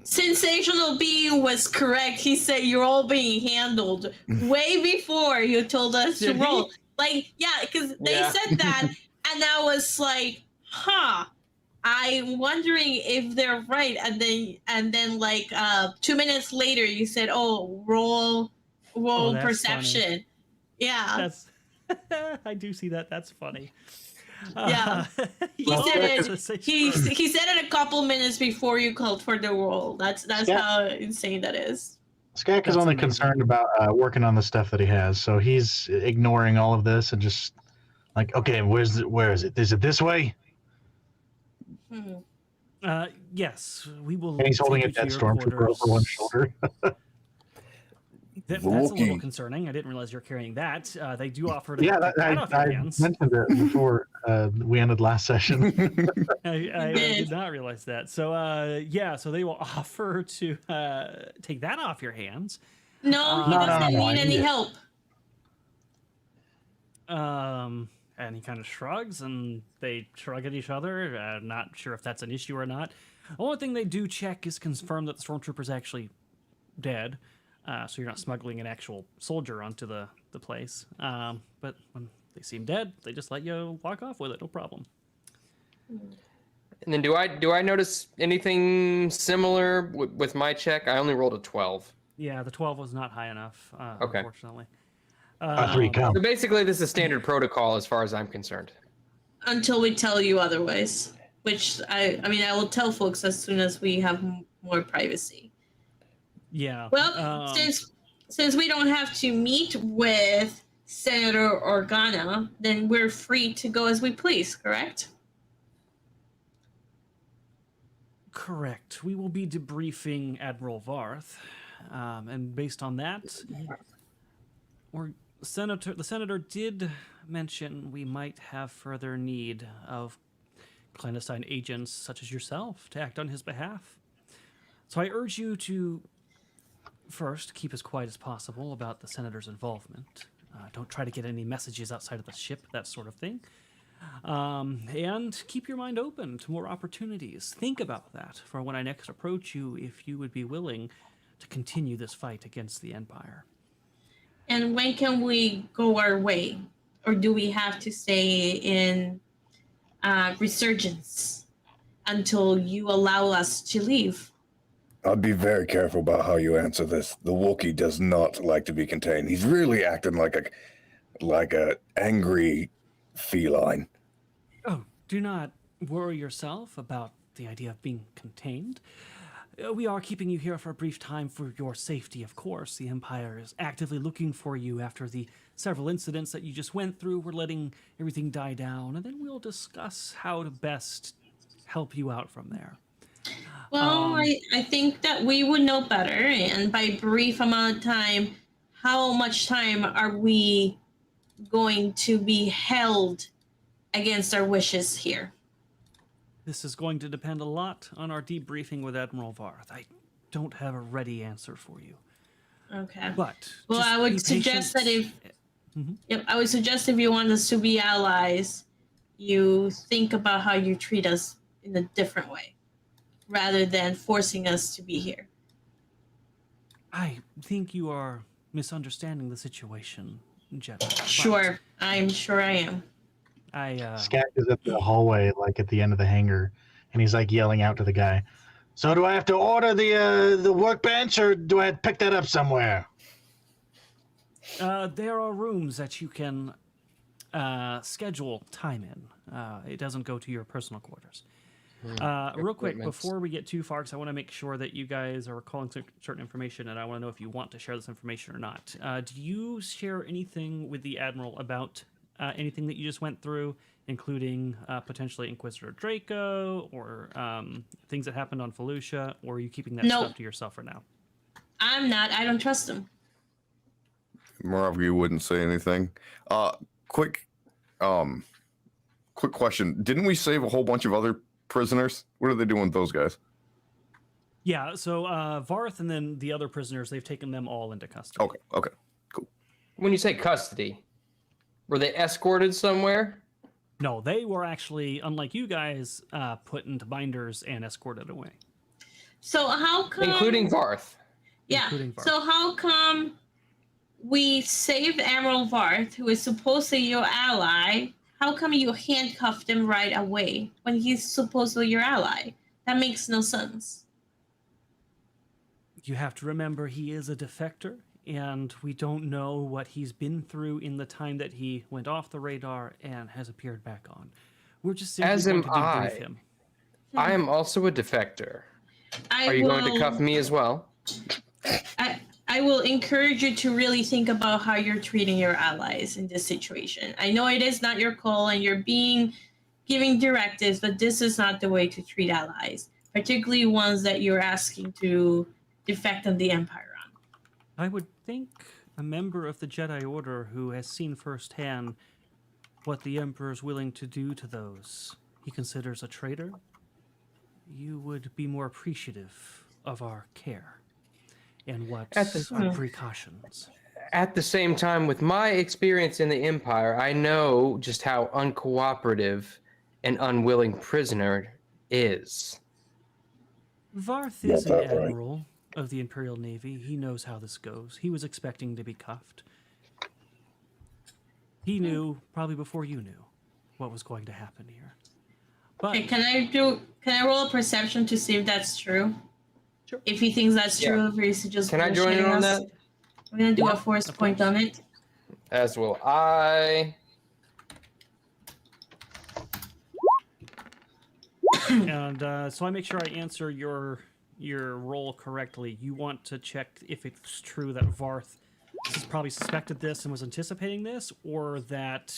Sensational Being was correct. He said you're all being handled way before you told us to Did he? roll. Like, yeah, because they Yeah. said that, and I was like, huh. I'm wondering if they're right, and then like 2 minutes later, you said, "Oh, roll Oh, that's perception." Yeah, That's I do see that. That's funny. Yeah. he said it. He said it a couple minutes before you called for the roll. That's Yeah. how insane that is. Skak is That's only amazing. concerned about working on the stuff that he has, so he's ignoring all of this and just like, okay, where is it? Is it this way? Hmm. Yes, we will. And he's holding a take you dead to your stormtrooper over one quarters. shoulder. That's a little Wookiee. concerning. I didn't realize you're carrying that. They do offer to Yeah, take that off your I hands. mentioned it before we ended last session. I did not realize that. So yeah, so they will offer to take that off your hands. No, he No, doesn't no, need any yeah. help. And he kind of shrugs, and they shrug at each other. Not sure if that's an issue or not. The only thing they do check is confirm that the stormtrooper's actually dead, so you're not smuggling an actual soldier onto the place. But when they seem dead, they just let you walk off with it, no problem. And then do I notice anything similar with my check? I only rolled a 12. Yeah, the 12 was not high enough, Okay. unfortunately. A 3 count. So basically, this is standard protocol as far as I'm concerned. Until we tell you otherwise. Which I mean, I will tell folks as soon as we have more privacy. Yeah. Well, since we don't have to meet with Senator Organa, then we're free to go as we please, correct? Correct. We will be debriefing Admiral Varth, and based on that, the senator did mention we might have further need of clandestine agents such as yourself to act on his behalf. So I urge you to first keep as quiet as possible about the senator's involvement. Don't try to get any messages outside of the ship, that sort of thing. And keep your mind open to more opportunities. Think about that for when I next approach you, if you would be willing to continue this fight against the Empire. And when can we go our way? Or do we have to stay in Resurgence until you allow us to leave? I'd be very careful about how you answer this. The Wookiee does not like to be contained. He's really acting like a angry feline. Oh, do not worry yourself about the idea of being contained. We are keeping you here for a brief time for your safety, of course. The Empire is actively looking for you after the several incidents that you just went through. We're letting everything die down, and then we'll discuss how to best help you out from there. Well, I think that we would know better, and by brief amount of time, how much time are we going to be held against our wishes here? This is going to depend a lot on our debriefing with Admiral Varth. I don't have a ready answer for you. Okay. But well, just I would be suggest patient. that if I would suggest if you want us to be allies, you think about how you treat us in a different way, rather than forcing us to be here. I think you are misunderstanding the situation, Jedi. Sure, I'm sure I am. Skag is at the hallway, like at the end of the hangar, and he's like yelling out to the guy. So do I have to order the workbench, or do I pick that up somewhere? There are rooms that you can schedule time in. It doesn't go to your personal quarters. Real quick, before we get too far, because I want to make sure that you guys are recalling certain information, and I want to know if you want to share this information or not. Do you share anything with the Admiral about anything that you just went through, including potentially Inquisitor Draco or things that happened on Felucia, or are you keeping that stuff to yourself for now? I'm not. I don't trust him. Moravgi wouldn't say anything. Quick question. Didn't we save a whole bunch of other prisoners? What are they doing with those guys? Yeah, so Varth and then the other prisoners, they've taken them all into custody. Okay, cool. When you say custody, were they escorted somewhere? No, they were actually, unlike you guys, put into binders and escorted away. So how come... Including Varth. Yeah, including Varth. So how come we saved Admiral Varth, who is supposedly your ally? How come you handcuffed him right away when he's supposedly your ally? That makes no sense. You have to remember he is a defector, and we don't know what he's been through in the time that he went off the radar and has appeared back on. We're just simply As going am to debrief I. him. I am also a defector. Are you going to cuff me as well? I will encourage you to really think about how you're treating your allies in this situation. I know it is not your call and you're giving directives, but this is not the way to treat allies, particularly ones that you're asking to defect on the Empire on. I would think a member of the Jedi Order who has seen firsthand what the Emperor is willing to do to those he considers a traitor, you would be more appreciative of our care and what our precautions. At the same time, with my experience in the Empire, I know just how uncooperative an unwilling prisoner is. Varth is an admiral of the Imperial Navy. He knows how this goes. He was expecting to be cuffed. He knew, probably before you knew, what was going to happen here. But okay, can I roll a perception to see if that's true? Sure. If he thinks that's true, if he's just Can I join in on that? I'm gonna do a force point on it. As will I. And so I make sure I answer your role correctly. You want to check if it's true that Varth has probably suspected this and was anticipating this, or that,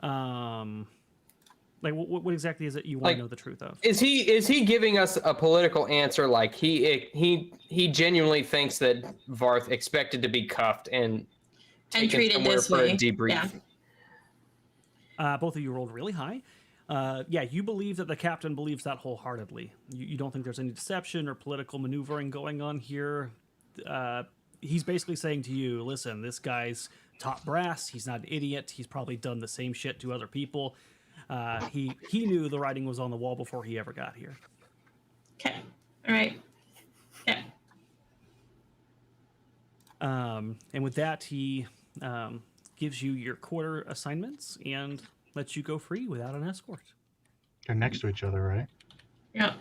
like, what exactly is it you want to know the truth of? Is he giving us a political answer? Like he genuinely thinks that Varth expected to be cuffed and and treat it somewhere this for a way. debrief. Yeah. Both of you rolled really high. Yeah, you believe that the captain believes that wholeheartedly. You don't think there's any deception or political maneuvering going on here. He's basically saying to you, listen, this guy's top brass. He's not an idiot. He's probably done the same shit to other people. He knew the writing was on the wall before he ever got here. Okay. All right. Yeah. And with that, he gives you your quarter assignments and lets you go free without an escort. They're next to each other, right? Yeah.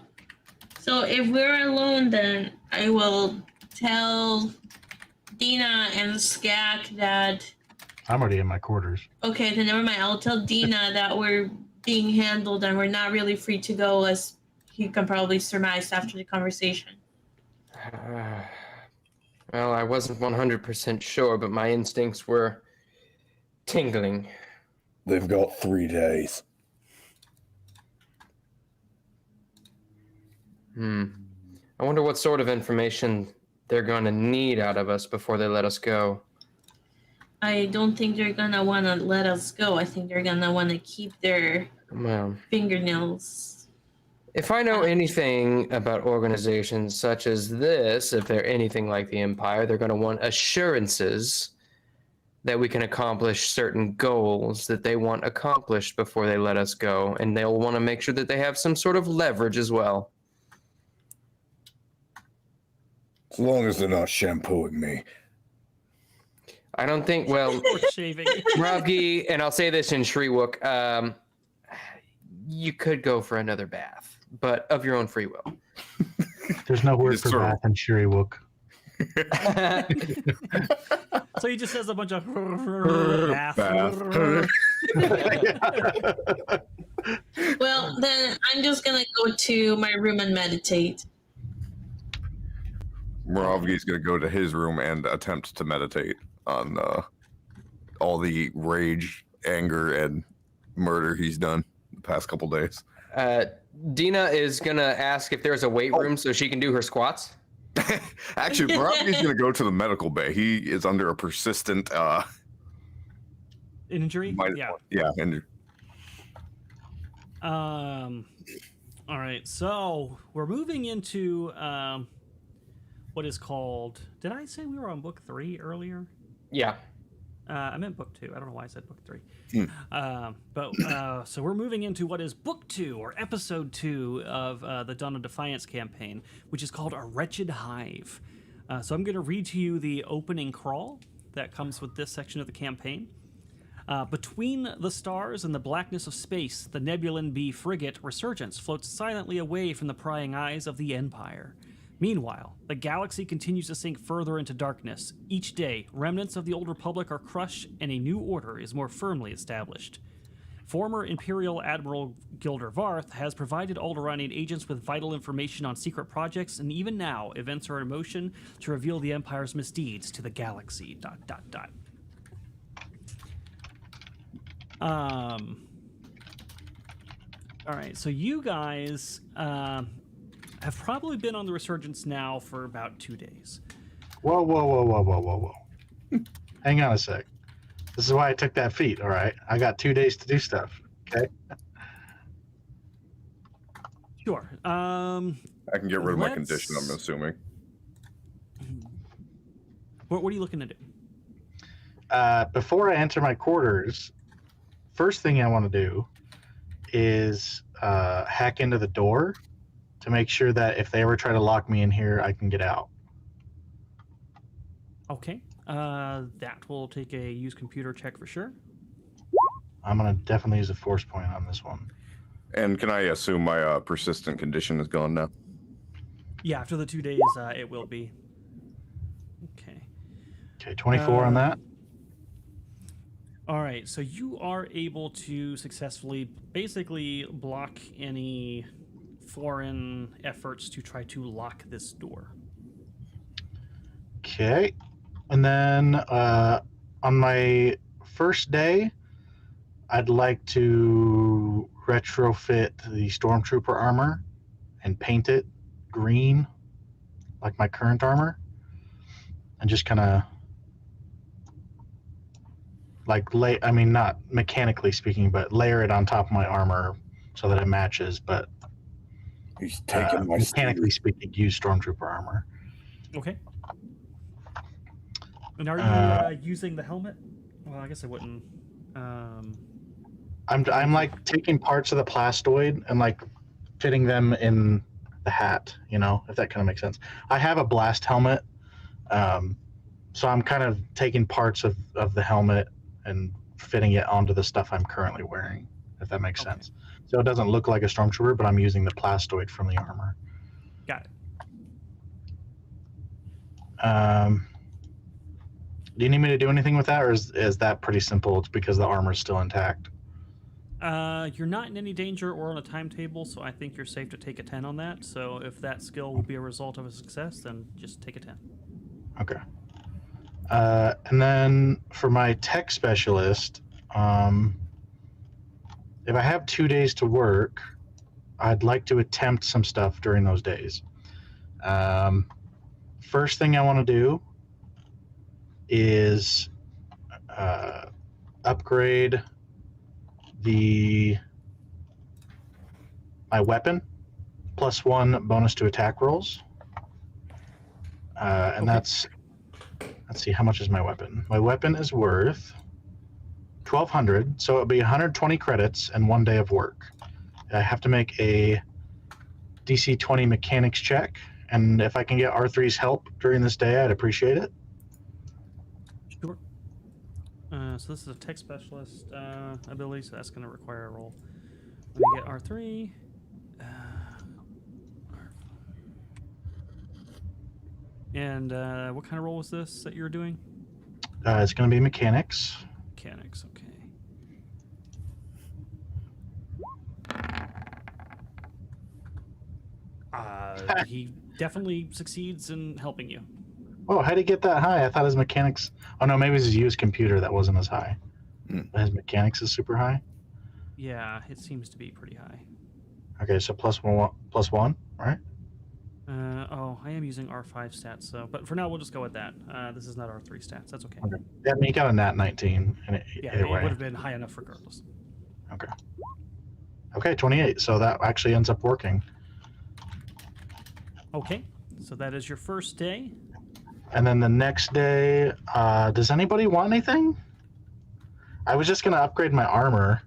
So if we're alone, then I will tell Dina and Skak that. I'm already in my quarters. Okay, then never mind. I'll tell Dina that we're being handled and we're not really free to go, as you can probably surmise after the conversation. Well, I wasn't 100% sure, but my instincts were tingling. They've got 3 days. I wonder what sort of information they're going to need out of us before they let us go. I don't think they're gonna want to let us go. I think they're gonna want to keep their Well, fingernails. if I know anything about organizations such as this, if they're anything like the Empire, they're going to want assurances that we can accomplish certain goals that they want accomplished before they let us go. And they'll want to make sure that they have some sort of leverage as well. As long as they're not shampooing me. I don't think, well, Or shaving. Ravgi, and I'll say this in Shriwook, you could go for another bath, but of your own free will. There's no word Yes, for sir. bath in Shiriwook. So he just says a bunch of bath. Well, then I'm just gonna go to my room and meditate. Moravgi's going to go to his room and attempt to meditate on all the rage, anger, and murder he's done the past couple days. Dina is going to ask if there's a weight room so she can do her squats. Actually, Moravgi's going to go to the medical bay. He is under a persistent Injury? yeah, and All right, so we're moving into what is called. Did I say we were on book 3 earlier? Yeah. I meant book 2. I don't know why I said book 3. So we're moving into what is book 2 or episode 2 of the Dawn of Defiance campaign, which is called A Wretched Hive. So I'm going to read to you the opening crawl that comes with this section of the campaign. Between the stars and the blackness of space, the Nebulan B frigate Resurgence floats silently away from the prying eyes of the Empire. Meanwhile, the galaxy continues to sink further into darkness. Each day, remnants of the Old Republic are crushed and a new order is more firmly established. Former Imperial Admiral Gilder Varth has provided Alderaanian agents with vital information on secret projects, and even now, events are in motion to reveal the Empire's misdeeds to the galaxy. ... All right, so you guys have probably been on the Resurgence now for about 2 days. Whoa. Hang on a sec. This is why I took that feat, all right? I got 2 days to do stuff, okay? Sure. I can get rid of my Let's- condition, I'm assuming. What are you looking to do? Before I enter my quarters, first thing I want to do is hack into the door to make sure that if they ever try to lock me in here, I can get out. Okay. That will take a use computer check for sure. I'm going to definitely use a force point on this one. And can I assume my persistent condition is gone now? Yeah, after the 2 days, it will be. Okay. Okay, 24 on that. All right, so you are able to successfully basically block any foreign efforts to try to lock this door. Okay. And then on my first day, I'd like to retrofit the Stormtrooper armor and paint it green like my current armor and just kind of I mean, not mechanically speaking, but layer it on top of my armor so that it matches. But He's taking my mechanically steed. speaking, use stormtrooper armor. Okay. And are you using the helmet? Well, I guess I wouldn't. I'm like taking parts of the plastoid and like fitting them in the hat, you know, if that kind of makes sense. I have a blast helmet, so I'm kind of taking parts of the helmet and fitting it onto the stuff I'm currently wearing, if that makes sense. So it doesn't look like a stormtrooper, but I'm using the plastoid from the armor. Got it. Do you need me to do anything with that, or is that pretty simple? It's because the armor's still intact. You're not in any danger or on a timetable, so I think you're safe to take a 10 on that. So if that skill will be a result of a success, then just take a 10. Okay. And then for my tech specialist, if I have 2 days to work, I'd like to attempt some stuff during those days. First thing I want to do is upgrade my weapon, +1 bonus to attack rolls. And that's, let's see, how much is my weapon? My weapon is worth 1,200, so it'll be 120 credits and 1 day of work. I have to make a DC 20 mechanics check, and if I can get R3's help during this day, I'd appreciate it. Sure. So this is a tech specialist ability, so that's going to require a roll. Let me get R3. And what kind of roll was this that you were doing? It's going to be mechanics. Mechanics, okay. He definitely succeeds in helping you. Oh, how'd he get that high? I thought his mechanics... Oh, no, maybe it was his used computer that wasn't as high. His mechanics is super high? Yeah, it seems to be pretty high. Okay, so +1, right? Oh, I am using R5 stats, so... But for now, we'll just go with that. This is not R3 stats. That's okay. Okay. Yeah, I mean, he got a nat 19. Yeah, either it way. would have been high enough regardless. Okay. Okay, 28. So that actually ends up working. Okay, so that is your first day. And then the next day, does anybody want anything? I was just going to upgrade my armor.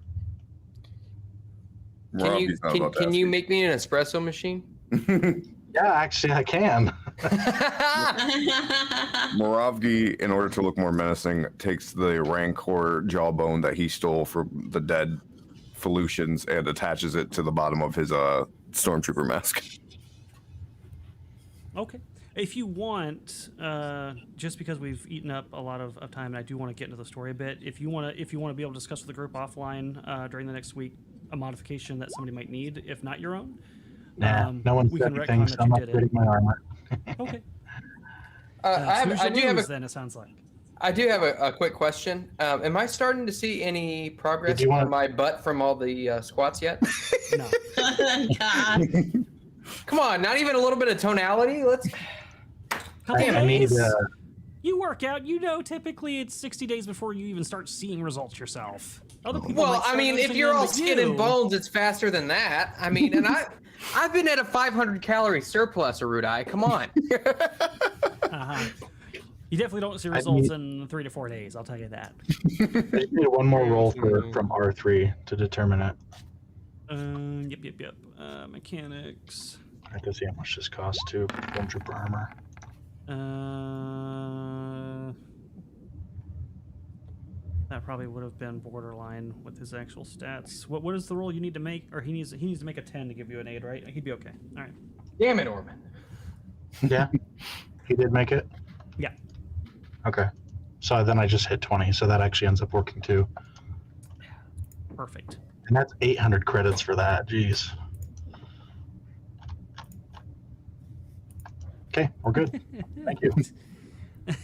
Can you make me an espresso machine? Yeah, actually, I can. Moravgi, in order to look more menacing, takes the Rancor jawbone that he stole from the dead Felucians and attaches it to the bottom of his stormtrooper mask. Okay. If you want, just because we've eaten up a lot of time, and I do want to get into the story a bit, if you want to be able to discuss with the group offline during the next week, a modification that somebody might need, if not your own. Nah, no one said anything, so I'm upgrading my armor. Okay. I do have then it sounds like. I do have a quick question. Am I starting to see any progress on my butt from all the squats yet? No. God. Come on, not even a little bit of tonality? Let's... I need You work out, you know, typically it's 60 days before you even start seeing results yourself. Other people Well, I mean, if you're all skin and bones, it's faster than that. I mean, and I've been at a 500 calorie surplus, Erudi. Come on. You definitely don't see results in 3 to 4 days, I'll tell you that. I need one more roll from R3 to determine it. Yep. Mechanics. I have to see how much this costs too. Stormtrooper armor. That probably would have been borderline with his actual stats. What is the roll you need to make? Or he needs to make a 10 to give you an aid, right? He'd be okay. All right. Damn it, Orban. Yeah, he did make it. Yeah. Okay, so then I just hit 20, so that actually ends up working too. Perfect. And that's 800 credits for that. Jeez. Okay, we're good. Thank you.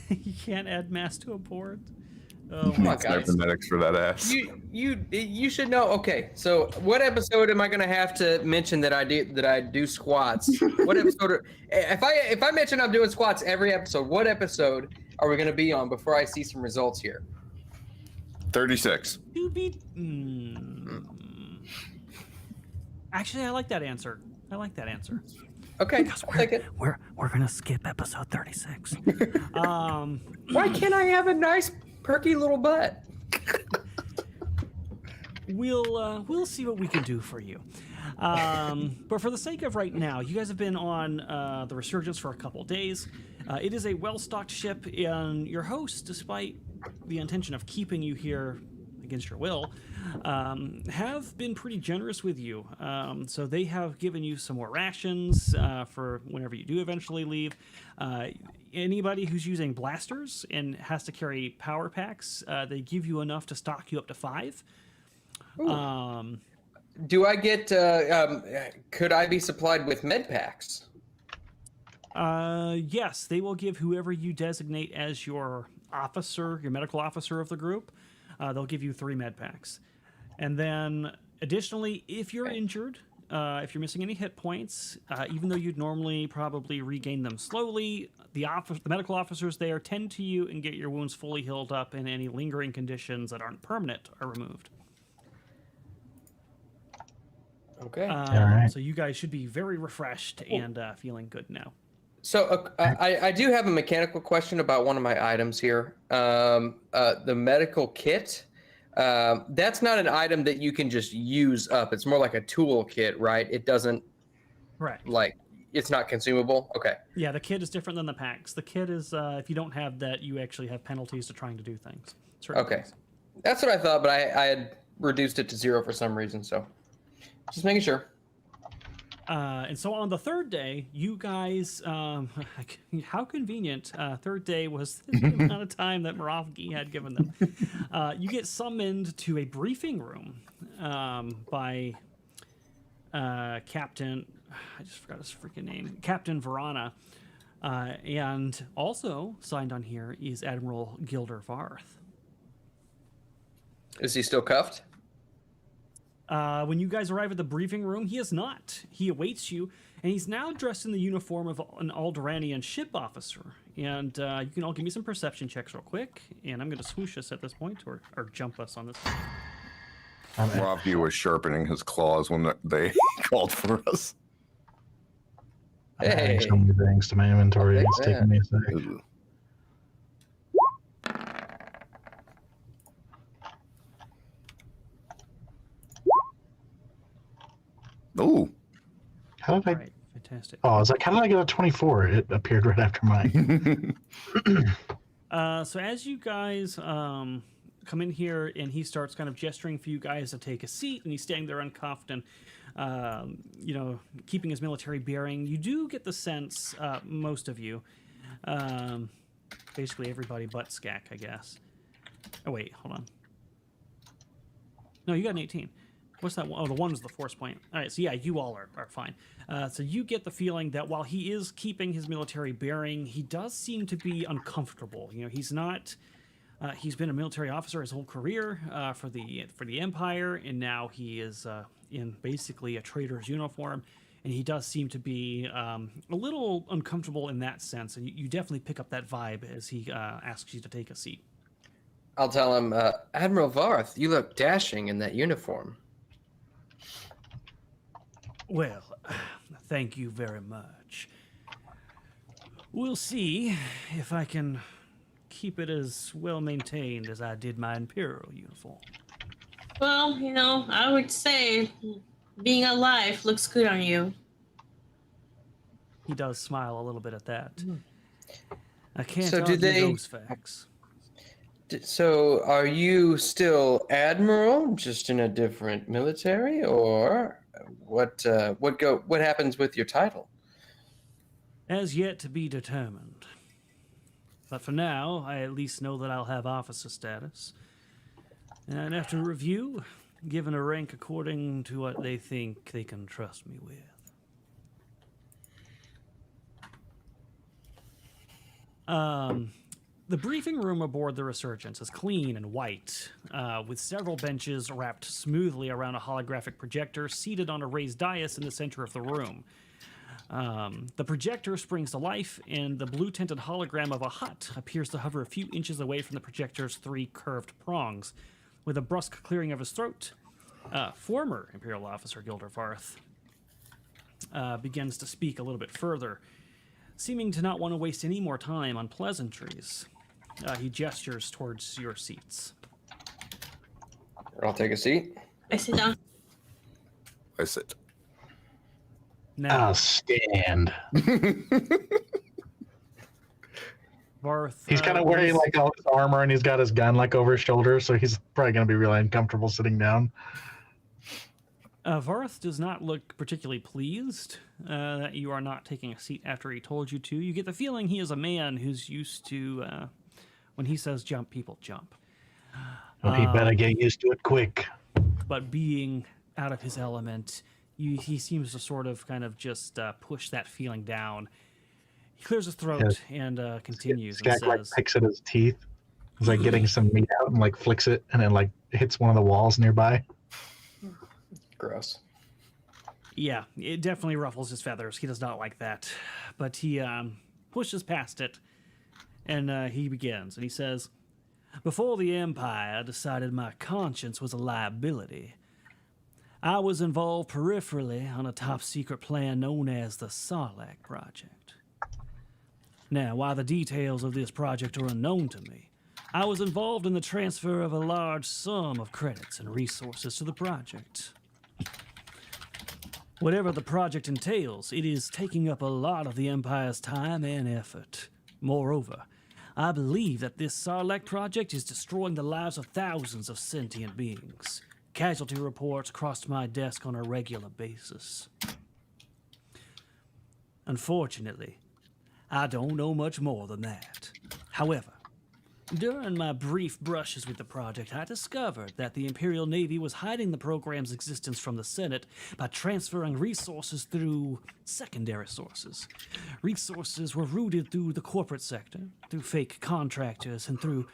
You can't add mass to a board. Oh Come my on, guys. Cybernetics for that ass. You should know. Okay, so what episode am I going to have to mention that I do squats? What episode? If I mention I'm doing squats every episode, what episode are we going to be on before I see some results here? 36. To be. Actually, I like that answer. Okay, Because I'll take it. we're gonna skip episode 36. Why can't I have a nice perky little butt? We'll see what we can do for you. But for the sake of right now, you guys have been on the Resurgence for a couple days. It is a well-stocked ship, and your hosts, despite the intention of keeping you here against your will, have been pretty generous with you. So they have given you some more rations for whenever you do eventually leave. Anybody who's using blasters and has to carry power packs, they give you enough to stock you up to 5. Do I get? Could I be supplied with med packs? Yes, they will give whoever you designate as your officer, your medical officer of the group. They'll give you 3 med packs. And then additionally, if you're injured, if you're missing any hit points, even though you'd normally probably regain them slowly, the medical officers there tend to you and get your wounds fully healed up, and any lingering conditions that aren't permanent are removed. Okay. right. So you guys should be very refreshed and feeling good now. So I do have a mechanical question about one of my items here. The medical kit. That's not an item that you can just use up. It's more like a tool kit, right? It doesn't. Correct. Like, it's not consumable. Okay. Yeah, the kit is different than the packs. The kit is if you don't have that, you actually have penalties to trying to do things. Okay. Things. That's what I thought, but I had reduced it to 0 for some reason. So just making sure. And so on the third day, you guys, how convenient, third day was the amount of time that Moravgi had given them. You get summoned to a briefing room by Captain, I just forgot his freaking name, Captain Verana. And also signed on here is Admiral Gilder Varth. Is he still cuffed? When you guys arrive at the briefing room, he is not. He awaits you, and he's now dressed in the uniform of an Alderaanian ship officer. And you can all give me some perception checks real quick, and I'm going to swoosh us at this point, or jump us on this. Ravgi was sharpening his claws when they called for us. I'm adding so many things to my inventory. It's taking me a sec. Oh. How did I? Right, fantastic. Oh, I was like, how did I get a 24? It appeared right after mine. So as you guys come in here, and he starts kind of gesturing for you guys to take a seat, and he's standing there uncuffed and, keeping his military bearing, you do get the sense, most of you, basically everybody but Skak, I guess. Oh, wait, hold on. No, you got an 18. What's that one? Oh, the 1 was the force point. All right, so yeah, you all are fine. So you get the feeling that while he is keeping his military bearing, he does seem to be uncomfortable. You know, he's not. He's been a military officer his whole career for the Empire, and now he is in basically a trader's uniform, and he does seem to be a little uncomfortable in that sense. And you definitely pick up that vibe as he asks you to take a seat. I'll tell him, Admiral Varth, you look dashing in that uniform. Well, thank you very much. We'll see if I can keep it as well maintained as I did my Imperial uniform. Well, I would say being alive looks good on you. He does smile a little bit at that. I can't So argue did they- those facts. So are you still Admiral, just in a different military, or what happens with your title? As yet to be determined. But for now, I at least know that I'll have officer status. And after review, given a rank according to what they think they can trust me with. The briefing room aboard the Resurgence is clean and white, with several benches wrapped smoothly around a holographic projector seated on a raised dais in the center of the room. The projector springs to life, and the blue-tinted hologram of a hut appears to hover a few inches away from the projector's 3 curved prongs. With a brusque clearing of his throat, former Imperial officer Gilder Varth begins to speak a little bit further, seeming to not want to waste any more time on pleasantries. He gestures towards your seats. I'll take a seat. I sit down. I sit. Now, I'll stand. Varth. He's kind of wearing like all his armor, and he's got his gun like over his shoulder, so he's probably going to be really uncomfortable sitting down. Varth does not look particularly pleased that you are not taking a seat after he told you to. You get the feeling he is a man who's used to, when he says jump, people jump. Well, he better get used to it quick. But being out of his element, he seems to sort of kind of just push that feeling down. He clears his throat and continues and Skak like says, picks at his teeth. He's like getting some meat out and like flicks it and then like hits one of the walls nearby. Gross. yeah, it definitely ruffles his feathers. He does not like that. But he pushes past it and he begins. And he says, before the Empire decided my conscience was a liability, I was involved peripherally on a top-secret plan known as the Sarlacc Project. Now, while the details of this project are unknown to me, I was involved in the transfer of a large sum of credits and resources to the project. Whatever the project entails, it is taking up a lot of the Empire's time and effort. Moreover, I believe that this Sarlacc project is destroying the lives of thousands of sentient beings. Casualty reports crossed my desk on a regular basis. Unfortunately, I don't know much more than that. However, during my brief brushes with the project, I discovered that the Imperial Navy was hiding the program's existence from the Senate by transferring resources through secondary sources. Resources were routed through the corporate sector, through fake contractors, and through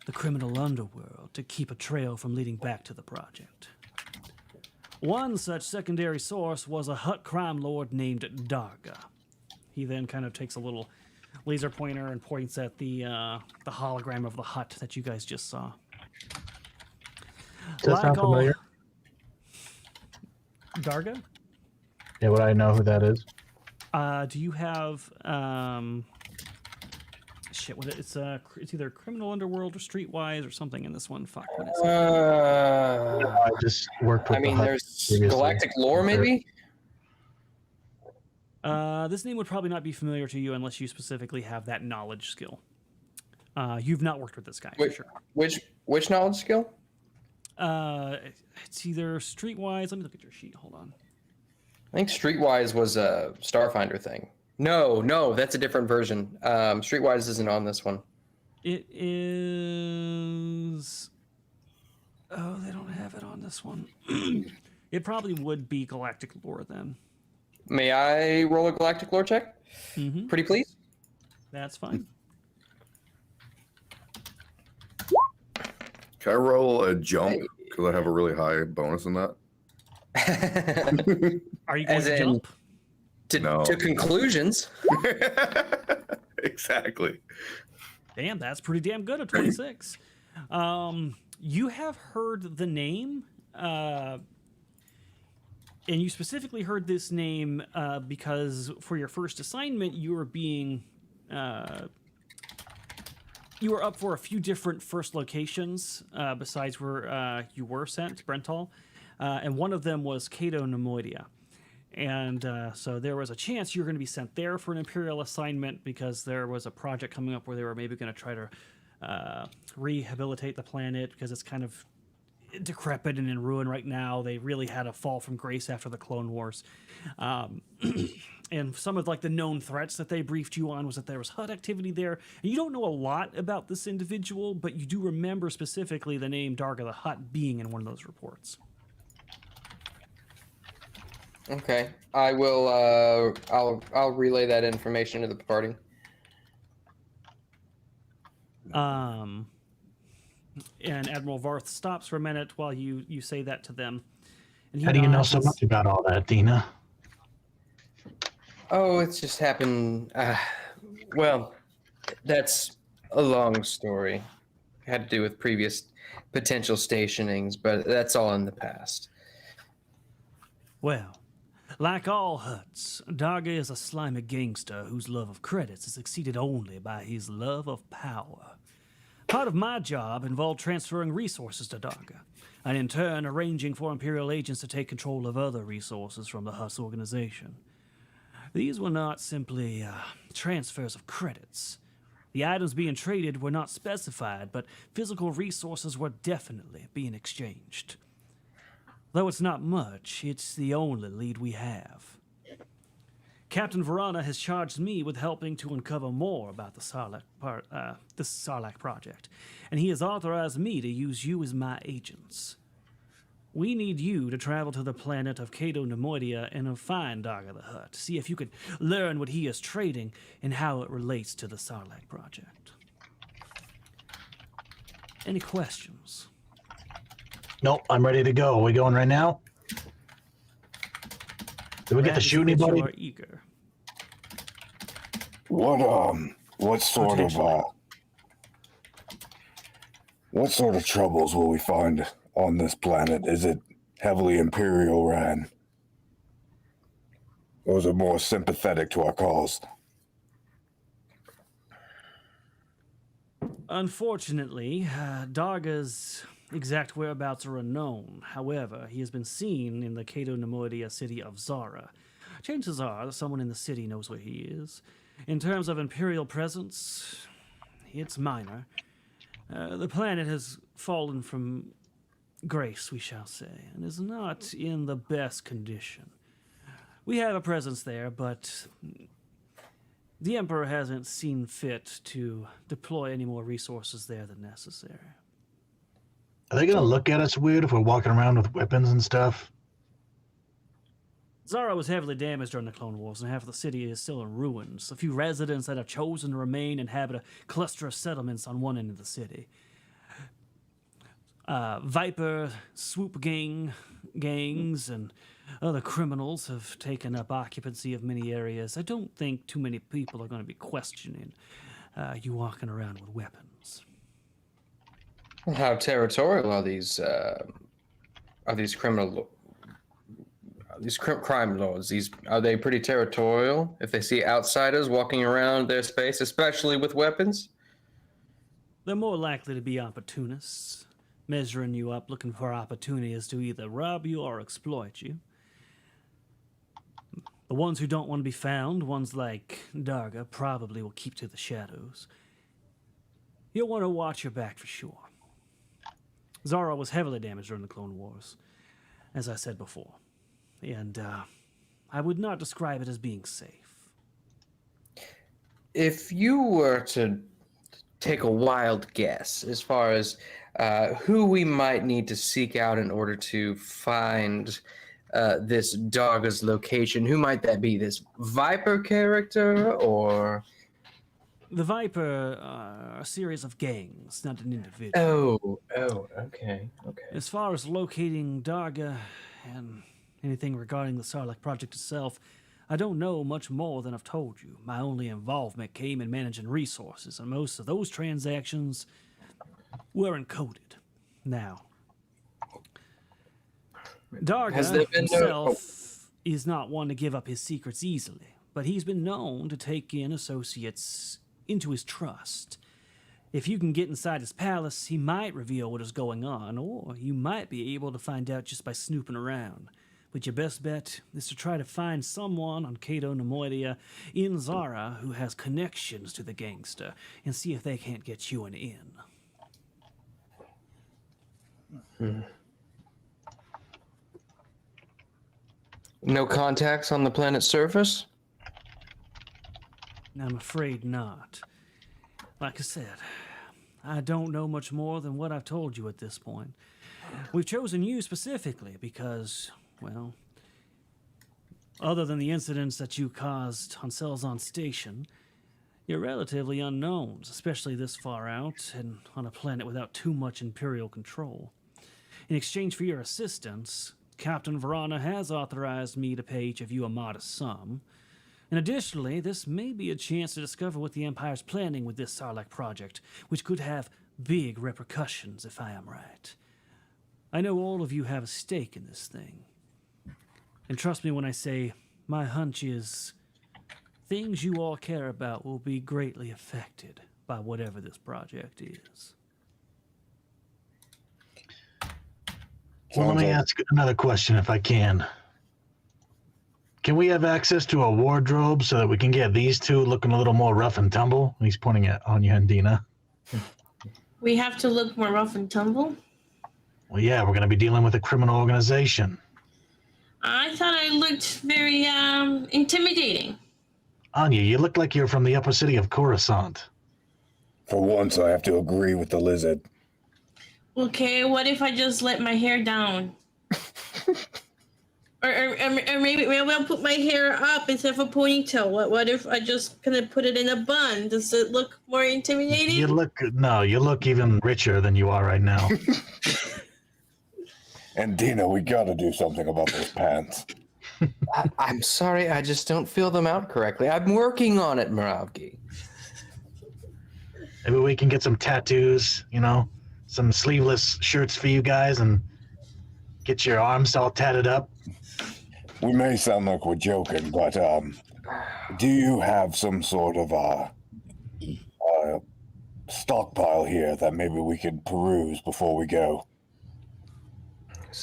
the criminal underworld to keep a trail from leading back to the project. One such secondary source was a Hutt crime lord named Darga. He then kind of takes a little laser pointer and points at the hologram of the Hutt that you guys just saw. Does that sound familiar? Darga? Yeah, would I know who that is? Do you have shit? What it's either criminal underworld or streetwise or something in this one. Fuck, what is it? I just worked with. I mean, there's galactic lore, maybe. This name would probably not be familiar to you unless you specifically have that knowledge skill. You've not worked with this guy for sure. Which knowledge skill? It's either streetwise. Let me look at your sheet. Hold on. I think Streetwise was a Starfinder thing. No, that's a different version. Streetwise isn't on this one. It is. Oh, they don't have it on this one. It probably would be galactic lore then. May I roll a galactic lore check? Mm-hmm. Pretty please? That's fine. Can I roll a jump? Because I have a really high bonus in that. Are you going As to in- jump? To conclusions. Exactly. Damn, that's pretty damn good. A 26. You have heard the name, and you specifically heard this name because for your first assignment, you were being. You were up for a few different first locations besides where you were sent, Brental, and one of them was Cato Nemoidia. And so there was a chance you were going to be sent there for an Imperial assignment because there was a project coming up where they were maybe going to try to rehabilitate the planet because it's kind of decrepit and in ruin right now. They really had a fall from grace after the Clone Wars. And some of like the known threats that they briefed you on was that there was Hutt activity there. And you don't know a lot about this individual, but you do remember specifically the name Darga the Hutt being in one of those reports. Okay, I will. I'll relay that information to the party. And Admiral Varth stops for a minute while you say that to them. And he How do you know so nods. much about all that, Dina? Oh, it's just happened. Well, that's a long story. It had to do with previous potential stationings, but that's all in the past. Well, like all Hutts, Darga is a slimy gangster whose love of credits is exceeded only by his love of power. Part of my job involved transferring resources to Darga, and in turn arranging for Imperial agents to take control of other resources from the Huss organization. These were not simply transfers of credits. The items being traded were not specified, but physical resources were definitely being exchanged. Though it's not much, it's the only lead we have. Captain Verana has charged me with helping to uncover more about the Sarlacc project, and he has authorized me to use you as my agents. We need you to travel to the planet of Cato Nemoidia and find Darga the Hutt. See if you could learn what he is trading and how it relates to the Sarlacc project. Any questions? Nope, I'm ready to go. Are we going right now? Did we get to shoot anybody? You are eager. What sort of troubles will we find on this planet? Is it heavily Imperial ran? Or is it more sympathetic to our cause? Unfortunately, Darga's exact whereabouts are unknown. However, he has been seen in the Cato Nemoidia city of Zara. Chances are that someone in the city knows where he is. In terms of Imperial presence, it's minor. The planet has fallen from grace, we shall say, and is not in the best condition. We have a presence there, but the Emperor hasn't seen fit to deploy any more resources there than necessary. Are they going to look at us weird if we're walking around with weapons and stuff? Zara was heavily damaged during the Clone Wars, and half of the city is still in ruins. A few residents that have chosen to remain inhabit a cluster of settlements on one end of the city. Viper, swoop gangs, and other criminals have taken up occupancy of many areas. I don't think too many people are going to be questioning you walking around with weapons. How territorial are these crime lords? Are they pretty territorial if they see outsiders walking around their space, especially with weapons? They're more likely to be opportunists, measuring you up, looking for opportunities to either rob you or exploit you. The ones who don't want to be found, ones like Darga, probably will keep to the shadows. You'll want to watch your back for sure. Zara was heavily damaged during the Clone Wars, as I said before, and I would not describe it as being safe. If you were to take a wild guess as far as who we might need to seek out in order to find this Darga's location, who might that be? This Viper character, or... The Viper are a series of gangs, not an individual. Oh, okay. As far as locating Darga and anything regarding the Sarlacc project itself, I don't know much more than I've told you. My only involvement came in managing resources, and most of those transactions were encoded. Now, Darga himself is not one to give up his secrets easily, but he's been known to take in associates into his trust. If you can get inside his palace, he might reveal what is going on, or you might be able to find out just by snooping around. But your best bet is to try to find someone on Cato Nemoidia in Zara who has connections to the gangster, and see if they can't get you an in. No contacts on the planet's surface? I'm afraid not. Like I said, I don't know much more than what I've told you at this point. We've chosen you specifically because, well, other than the incidents that you caused on Selzon Station, you're relatively unknowns, especially this far out and on a planet without too much Imperial control. In exchange for your assistance, Captain Verana has authorized me to pay each of you a modest sum. And additionally, this may be a chance to discover what the Empire's planning with this Sarlacc project, which could have big repercussions if I am right. I know all of you have a stake in this thing. And trust me when I say my hunch is things you all care about will be greatly affected by whatever this project is. Well, let me ask another question if I can. Can we have access to a wardrobe so that we can get these two looking a little more rough and tumble? He's pointing at Anya and Dina. We have to look more rough and tumble? Well, yeah, we're going to be dealing with a criminal organization. I thought I looked very intimidating. Anya, you look like you're from the upper city of Coruscant. For once, I have to agree with the lizard. Okay, what if I just let my hair down? or maybe I'll put my hair up instead of a ponytail. What if I just kind of put it in a bun? Does it look more intimidating? You look even richer than you are right now. And Dina, we gotta do something about those pants. I'm sorry, I just don't feel them out correctly. I'm working on it, Muravgi. Maybe we can get some tattoos, some sleeveless shirts for you guys and get your arms all tatted up. We may sound like we're joking, but do you have some sort of stockpile here that maybe we could peruse before we go?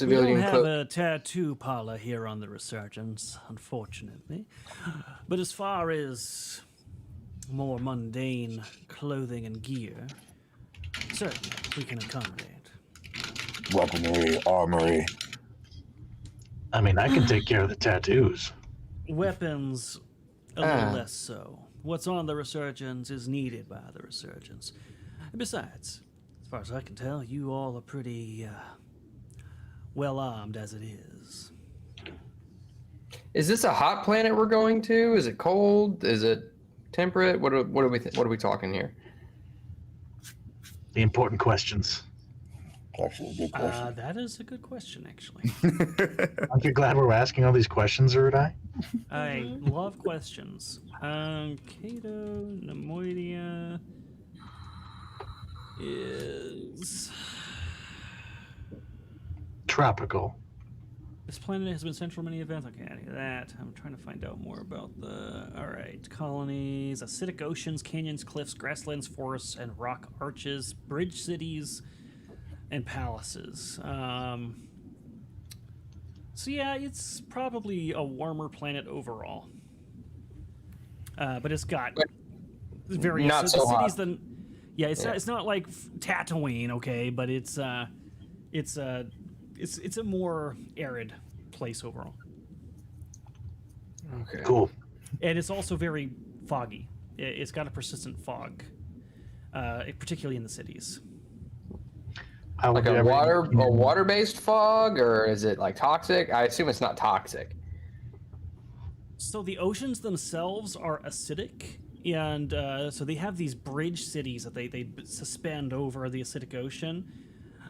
We don't have a tattoo parlor here on the Resurgence, unfortunately. But as far as more mundane clothing and gear, certainly we can accommodate. Weaponry, armory. I mean, I can take care of the tattoos. Weapons, a little less so. What's on the Resurgence is needed by the Resurgence. And besides, as far as I can tell, you all are pretty well armed as it is. Is this a hot planet we're going to? Is it cold? Is it temperate? What are we talking here? The important questions. Actually, a good question. That is a good question, actually. Aren't you glad we're asking all these questions, Erudi? I love questions. Cato Nemoidia is tropical. This planet has been central to many events. Okay, I knew that. I'm trying to find out more about the... Alright, colonies, acidic oceans, canyons, cliffs, grasslands, forests, and rock arches, bridge cities, and palaces. So yeah, it's probably a warmer planet overall. But it's got various not so cities. hot. Yeah, it's not like Tatooine, okay, but it's a more arid place overall. Okay. Cool. And it's also very foggy. It's got a persistent fog, particularly in the cities. Like a water-based fog, or is it like toxic? I assume it's not toxic. So the oceans themselves are acidic, and so they have these bridge cities that they suspend over the acidic ocean,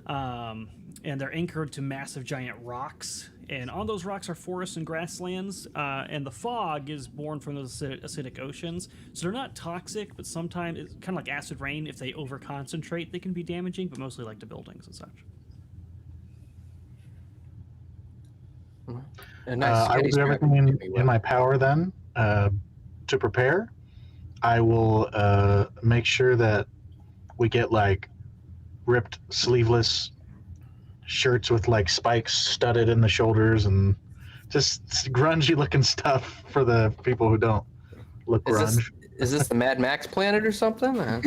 and they're anchored to massive giant rocks. And on those rocks are forests and grasslands, and the fog is born from those acidic oceans. So they're not toxic, but sometimes it's kind of like acid rain. If they over-concentrate, they can be damaging, but mostly like to buildings and such. I will do everything in my power then to prepare. I will make sure that we get like ripped sleeveless shirts with like spikes studded in the shoulders and just grungy looking stuff for the people who don't look grunge. Is this the Mad Max planet or something? I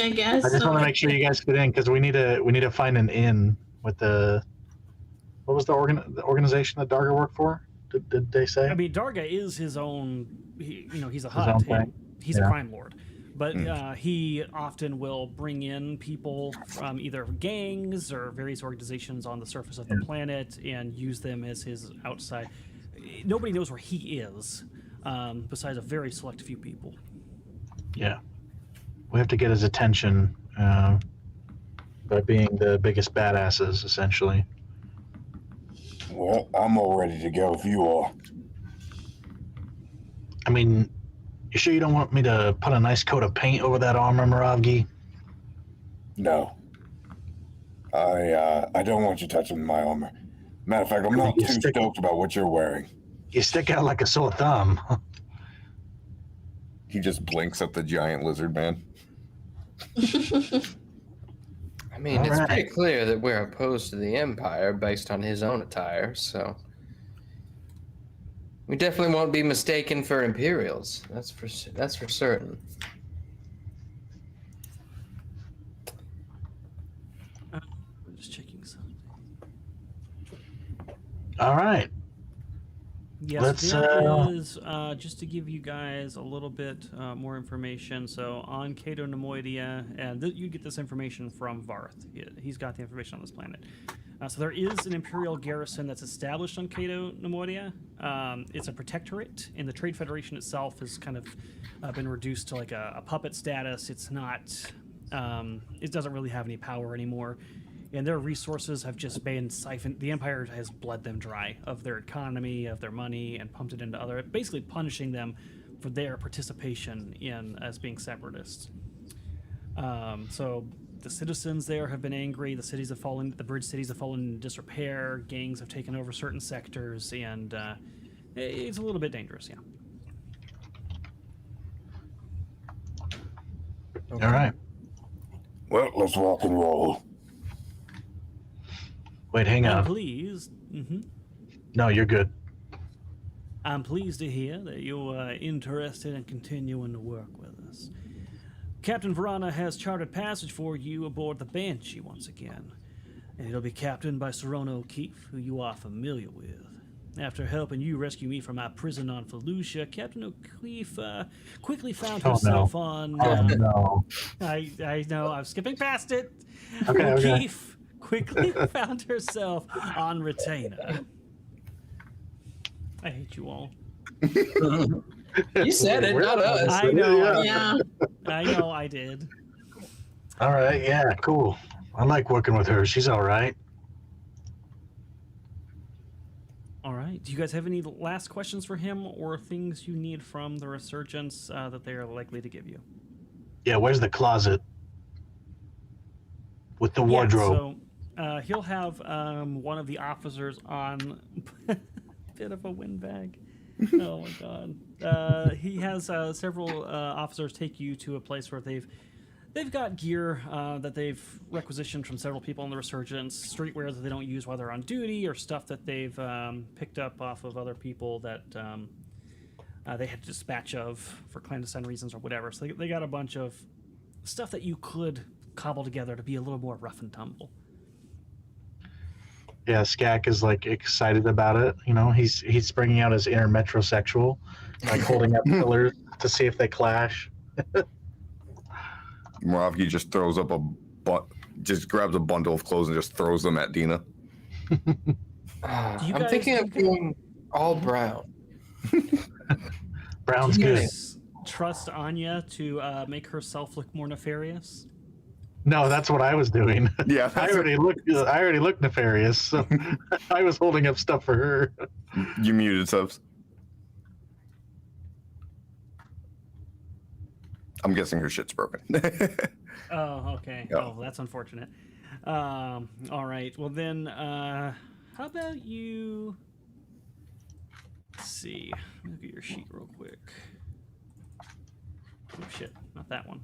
guess. I just want to make sure you guys fit in because we need to find an inn with the what was the organization that Darga worked for? Did they say? I mean, Darga is his own. He's a His own hut. thing. He's a crime lord. But he often will bring in people from either gangs or various organizations on the surface of the planet and use them as his outside. Nobody knows where he is, besides a very select few people. Yeah. We have to get his attention by being the biggest badasses, essentially. Well, I'm all ready to go if you are. I mean, you sure you don't want me to put a nice coat of paint over that armor, Muravgi? No. I don't want you touching my armor. Matter of fact, I'm not too stoked about what you're wearing. You stick out like a sore thumb. He just blinks at the giant lizard man. I mean, it's pretty clear that we're opposed to the Empire based on his own attire, so we definitely won't be mistaken for Imperials. That's for certain. I'm just checking something. All right. Yes, there is, just to give you guys a little bit more information. So on Cato Nemoidia, and you get this information from Varth. He's got the information on this planet. So there is an Imperial garrison that's established on Cato Nemoidia. It's a protectorate, and the Trade Federation itself has kind of been reduced to like a puppet status. It's not, it doesn't really have any power anymore. And their resources have just been siphoned. The Empire has bled them dry of their economy, of their money, and pumped it into other, basically punishing them for their participation in as being separatists. So the citizens there have been angry. The cities have fallen. The bridge cities have fallen in disrepair. Gangs have taken over certain sectors, and it's a little bit dangerous. Yeah. All right. Well, let's rock and roll. Wait, hang I'm on. pleased. No, you're good. I'm pleased to hear that you are interested in continuing to work with us. Captain Verana has charted passage for you aboard the Banshee once again, and it'll be captained by Serona O'Keefe, who you are familiar with. After helping you rescue me from my prison on Felucia, Captain O'Keefe quickly found herself on... no. I know, I'm skipping past it. Okay, O'Keefe quickly found herself on Retainer. I hate you all. You said it, not us. I know. Yeah. I know I did. All right, yeah, cool. I like working with her. She's all right. All right. Do you guys have any last questions for him or things you need from the Resurgence that they are likely to give you? Yeah, where's the closet? With the wardrobe. Yeah, so he'll have one of the officers on bit of a windbag. Oh my god. He has several officers take you to a place where they've got gear that they've requisitioned from several people in the Resurgence, streetwear that they don't use while they're on duty, or stuff that they've picked up off of other people that they had dispatch of for clandestine reasons or whatever. So they got a bunch of stuff that you could cobble together to be a little more rough and tumble. Yeah, Skak is like excited about it. You know, he's bringing out his inner metrosexual, like holding up pillars to see if they clash. Moravki just throws up just grabs a bundle of clothes and just throws them at Dina. I'm thinking of going all brown. Brown's Do you good. guys trust Anya to make herself look more nefarious? No, that's what I was doing. Yeah, I already looked nefarious, so I was holding up stuff for her. You muted subs. I'm guessing her shit's broken. Oh, okay. Yeah. Oh, that's unfortunate. All right. Well, then, how about you... Let's see. Let me look at your sheet real quick. Oh, shit. Not that one.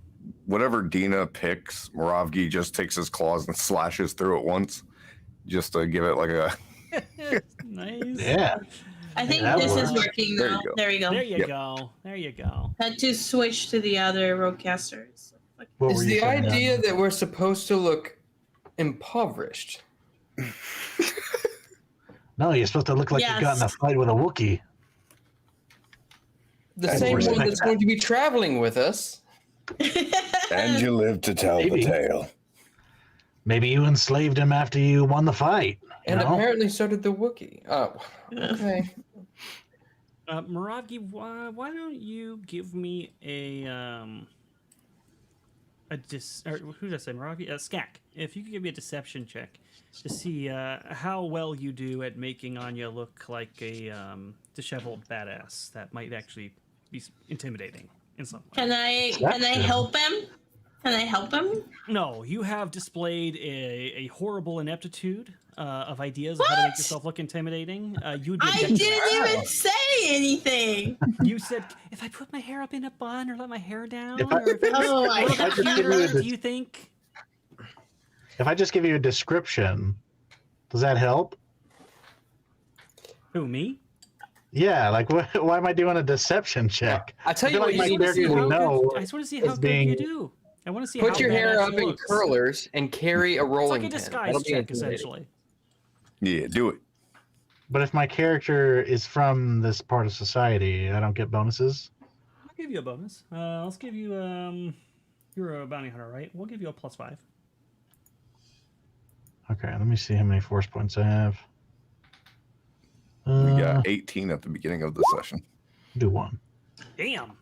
Whatever Dina picks, Moravgi just takes his claws and slashes through it once, just to give it like a... Nice. Yeah. I think That this is works. working There you now. go. There we go. There you Yep. go. There you go. Had to switch to the other roadcasters. What Is were you the saying, idea Adam? that we're supposed to look impoverished? No, you're supposed to look like you got in a Yes. fight with a Wookiee. The And same respect one that's that. going to be traveling with us. And you live to tell Maybe. the tale. Maybe you enslaved him after you won the fight. You And know? apparently so did the Wookiee. Oh, okay. Moravgi, why don't you give me or who did I say? Moravgi? Skak. If you could give me a deception check to see how well you do at making Anya look like a disheveled badass that might actually be intimidating in some way. Can I help him? Can I help him? No, you have displayed a horrible ineptitude of ideas of how to make What? yourself look intimidating. You would be I objected- didn't even say anything. You said, if I put my hair up in a bun or let my hair down, If I- or if I Oh my was I just give you cuter, a- do you think? If I just give you a description, does that help? Who, me? Yeah, like why am I doing a deception check? I tell I you feel what like you my need to character do. would know. I just want to see is how good being- you do. I want to see Put how your hair badass up he in looks. curlers and carry a It's rolling like a pin. disguise That'll be check, intimidating. essentially. Yeah, do it. But if my character is from this part of society, I don't get bonuses. I'll give you a bonus. Let's give you you're a bounty hunter, right? We'll give you a +5. Okay, let me see how many force points I have. We got 18 at the beginning of the session. Do one. Damn.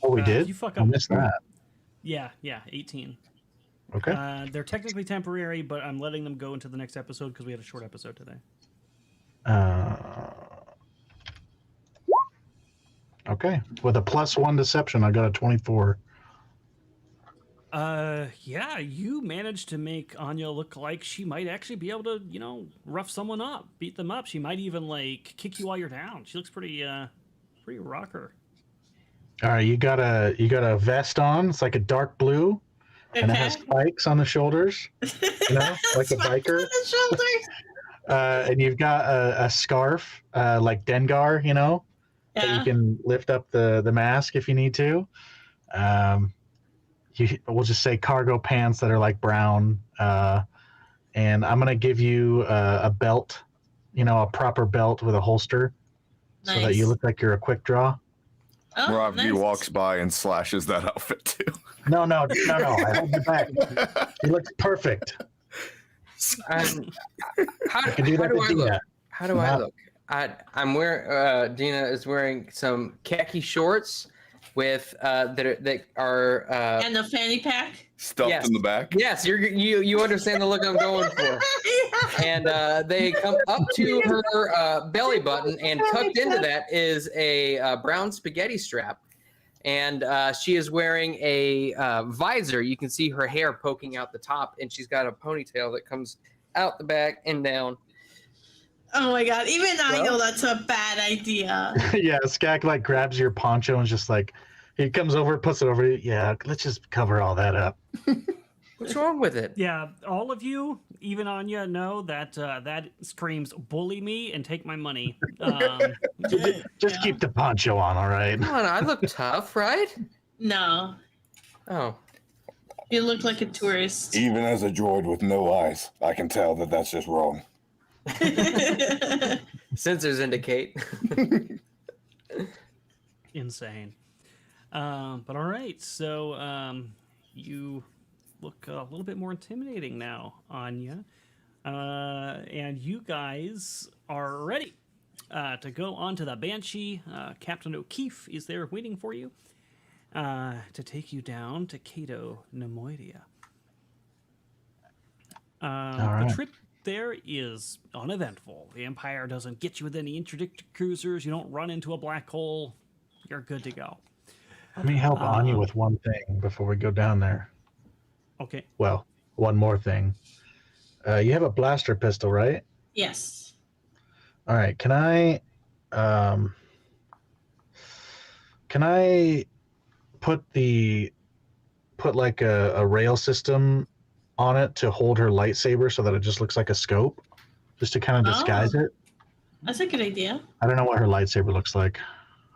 Oh, we did? You fuck I up. missed that. Yeah, 18. Okay. They're technically temporary, but I'm letting them go into the next episode because we had a short episode today. Okay. With a +1 deception, I got a 24. Yeah, you managed to make Anya look like she might actually be able to, rough someone up, beat them up. She might even like kick you while you're down. She looks pretty rocker. All right, you got a vest on. It's like a dark blue, and it has Okay. spikes on the shoulders, like a biker. On the shoulders. And you've got a scarf, like Dengar, that you Yeah. can lift up the mask if you need to. We'll just say cargo pants that are like brown. And I'm gonna give you a belt, a proper belt with a holster, so that you Nice. look like you're a quick draw. Oh, Rob nice. walks by and slashes that outfit too. No, I hold it back. He looks perfect. How, I can do how that do to I look? Dina. How do I look? I'm wearing. Dina is wearing some khaki shorts with that are. And the fanny pack. Stuffed Yes. in the back. Yes, you understand the look I'm going for. And they come up to her belly button, and tucked into that is a brown spaghetti strap. And she is wearing a visor. You can see her hair poking out the top, and she's got a ponytail that comes out the back and down. Oh my god! Even I Well- know that's a bad idea. Yeah, Skak like grabs your poncho and just like he comes over, puts it over you. Yeah, let's just cover all that up. What's wrong with it? Yeah, all of you, even Anya, know that that screams "bully me" and take my money. Just keep the poncho on, all right? Come on, I look tough, right? No, Oh, you look like a tourist. Even as a droid with no eyes, I can tell that that's just wrong. sensors indicate. Insane. But all right, so you look a little bit more intimidating now, Anya. And you guys are ready to go on to the Banshee. Captain O'Keefe is there waiting for you to take you down to Cato Nemoidia. right. The trip there is uneventful. The Empire doesn't get you with any interdictor cruisers. You don't run into a black hole. You're good to go. Let me help Anya with one thing before we go down there. Okay. Well, one more thing. You have a blaster pistol, right? Yes. All right. Can I put like a rail system on it to hold her lightsaber so that it just looks like a scope, just to kind of disguise it? That's a good idea. I don't know what her lightsaber looks like,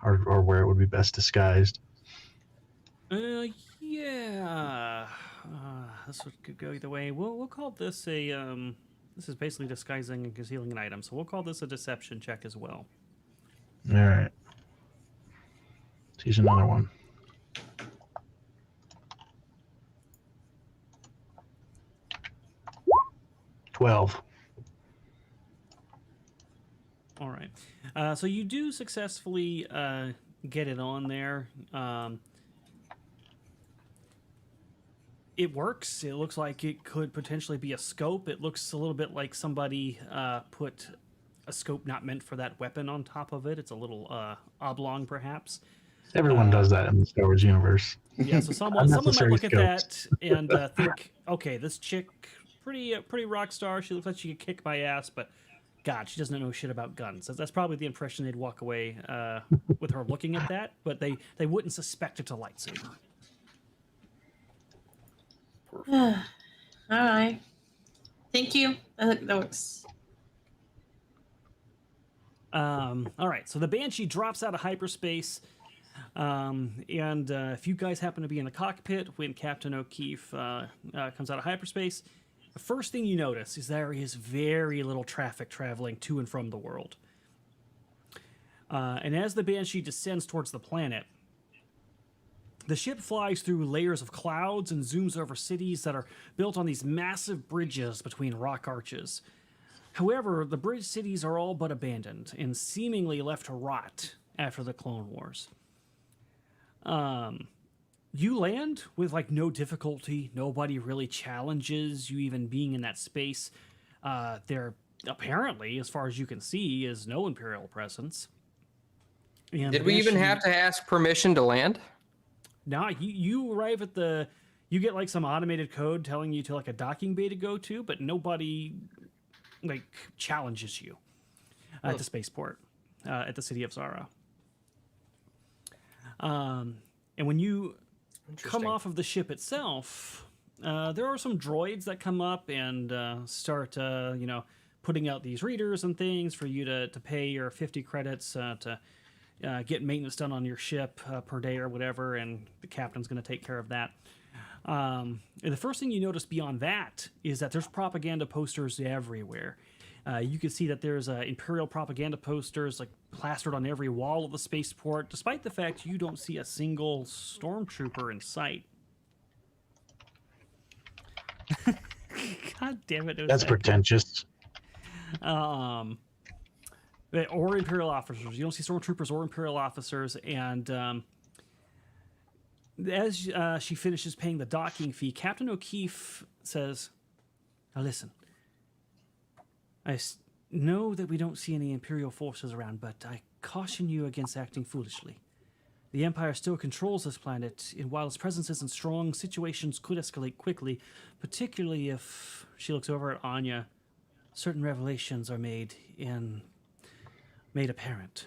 or where it would be best disguised. Yeah. This could go either way. We'll call this a this is basically disguising and concealing an item, so we'll call this a deception check as well. All right. Let's use another one. $12. All right. So you do successfully get it on there. It works. It looks like it could potentially be a scope. It looks a little bit like somebody put a scope not meant for that weapon on top of it. It's a little oblong, perhaps. Everyone does that in the Star Wars universe. Yeah, so someone might look at scopes. that and think, okay, this chick, pretty rock star. She looks like she could kick my ass, but God, she doesn't know shit about guns. That's probably the impression they'd walk away with her looking at that, but they wouldn't suspect it's a lightsaber. All right. Thank you. That works. All right, so the Banshee drops out of hyperspace, and if you guys happen to be in the cockpit when Captain O'Keefe comes out of hyperspace, the first thing you notice is there is very little traffic traveling to and from the world. And as the Banshee descends towards the planet, the ship flies through layers of clouds and zooms over cities that are built on these massive bridges between rock arches. However, the bridge cities are all but abandoned and seemingly left to rot after the Clone Wars. You land with like no difficulty. Nobody really challenges you even being in that space. There apparently, as far as you can see, is no Imperial presence. And Did we even have to ask permission to land? No, you arrive at you get like some automated code telling you to like a docking bay to go to, but nobody like challenges you at the spaceport at the city of Zara. And when you come off of the ship itself, there are some droids that come up and start putting out these readers and things for you to pay your 50 credits to get maintenance done on your ship per day or whatever, and the captain's going to take care of that. And the first thing you notice beyond that is that there's propaganda posters everywhere. You can see that there's Imperial propaganda posters like plastered on every wall of the spaceport, despite the fact you don't see a single stormtrooper in sight. God damn it! That's pretentious. Or Imperial officers. You don't see stormtroopers or Imperial officers, and as she finishes paying the docking fee, Captain O'Keefe says, "Now listen. I know that we don't see any Imperial forces around, but I caution you against acting foolishly. The Empire still controls this planet, and while its presence isn't strong, situations could escalate quickly, particularly if," she looks over at Anya, "certain revelations are made apparent."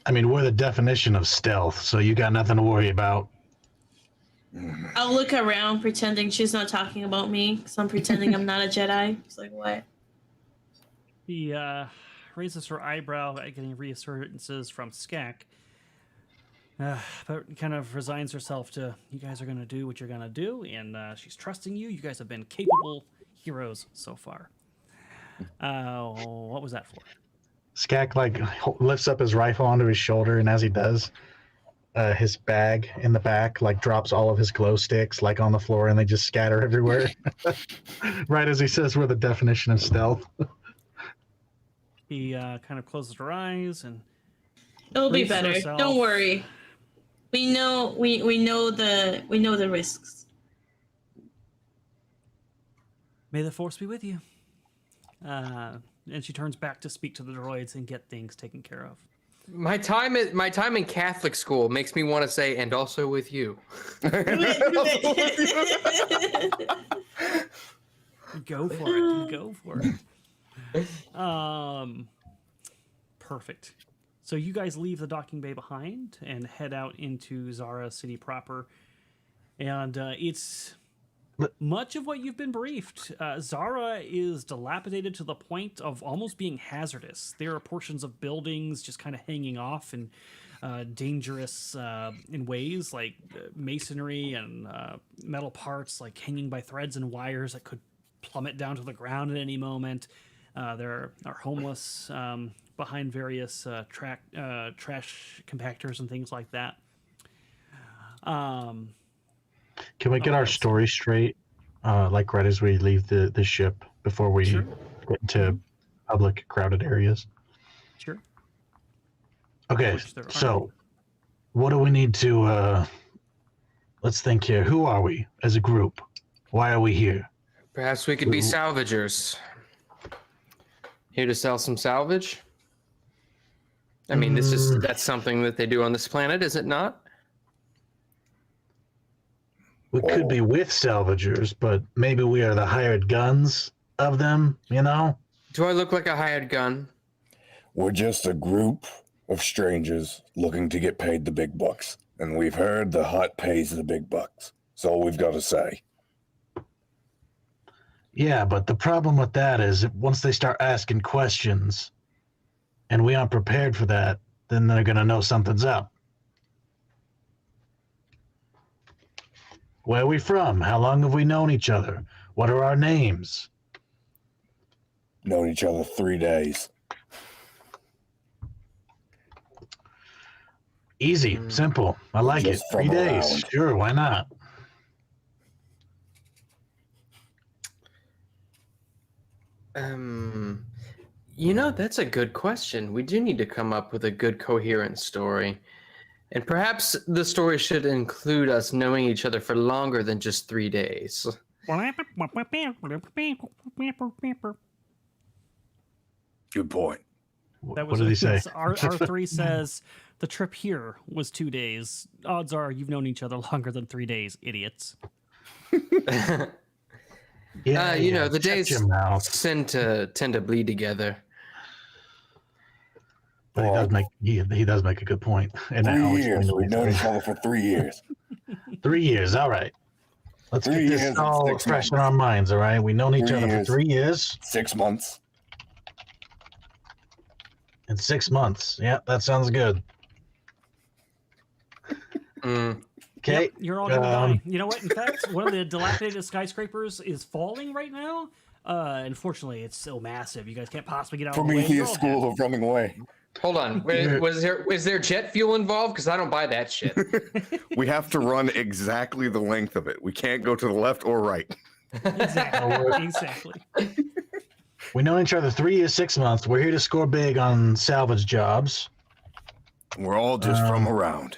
I mean, we're the definition of stealth, so you got nothing to worry about. I'll look around pretending she's not talking about me, because I'm pretending I'm not a Jedi. It's like, what? He raises her eyebrow at getting reassurances from Skak, but kind of resigns herself to, you guys are going to do what you're going to do, and she's trusting you. You guys have been capable heroes so far. What was that for? Skak lifts up his rifle onto his shoulder, and as he does, his bag in the back drops all of his glow sticks on the floor, and they just scatter everywhere. Right as he says, we're the definition of stealth. He kind of closes her eyes and it'll be better. Herself. Don't worry. We know the risks. May the Force be with you. And she turns back to speak to the droids and get things taken care of. My time in Catholic school makes me want to say, and also with you. Go for it. Go for it. Perfect. So you guys leave the docking bay behind and head out into Zara City proper. And it's much of what you've been briefed. Zara is dilapidated to the point of almost being hazardous. There are portions of buildings just kind of hanging off and dangerous in ways, like masonry and metal parts hanging by threads and wires that could plummet down to the ground at any moment. There are homeless behind various trash compactors and things like that. Can we get our story straight, right as we leave the ship before we get into public crowded areas? Sure. Okay, so what do we need to, let's think here. Who are we as a group? Why are we here? Perhaps we could be salvagers. Here to sell some salvage? I mean, that's something that they do on this planet, is it not? We could be with salvagers, but maybe we are the hired guns of them, you know? Do I look like a hired gun? We're just a group of strangers looking to get paid the big bucks. And we've heard the Hutt pays the big bucks. That's all we've got to say. Yeah, but the problem with that is that once they start asking questions and we aren't prepared for that, then they're going to know something's up. Where are we from? How long have we known each other? What are our names? Known each other 3 days. Easy, simple. I like Just it. 3 from days. around. Sure, why not? That's a good question. We do need to come up with a good, coherent story. And perhaps the story should include us knowing each other for longer than just 3 days. Good point. That What did he say? R3 says the trip here was 2 days. Odds are you've known each other longer than 3 days, idiots. Yeah, the shut days your mouth. tend to bleed together. But he does make a good point. And 3 years. We've known each other for 3 years. 3 years. All right. Let's 3 get years this and all 6 fresh in months. our minds. All right. We've known each 3 other for years. 3 years 6 months. and 6 months. Yeah, that sounds good. Mm. Okay. Yep, you're all gonna die. You know what? In fact, one of the dilapidated skyscrapers is falling right now. Unfortunately, it's so massive. You guys can't possibly get out of the way. You're Prometheus all School of Running Away. Hold on. Is there jet fuel involved? Because I don't buy that shit. We have to run exactly the length of it. We can't go to the left or right. Exactly. Exactly. We know each other 3 years, 6 months. We're here to score big on salvage jobs. We're all just from around.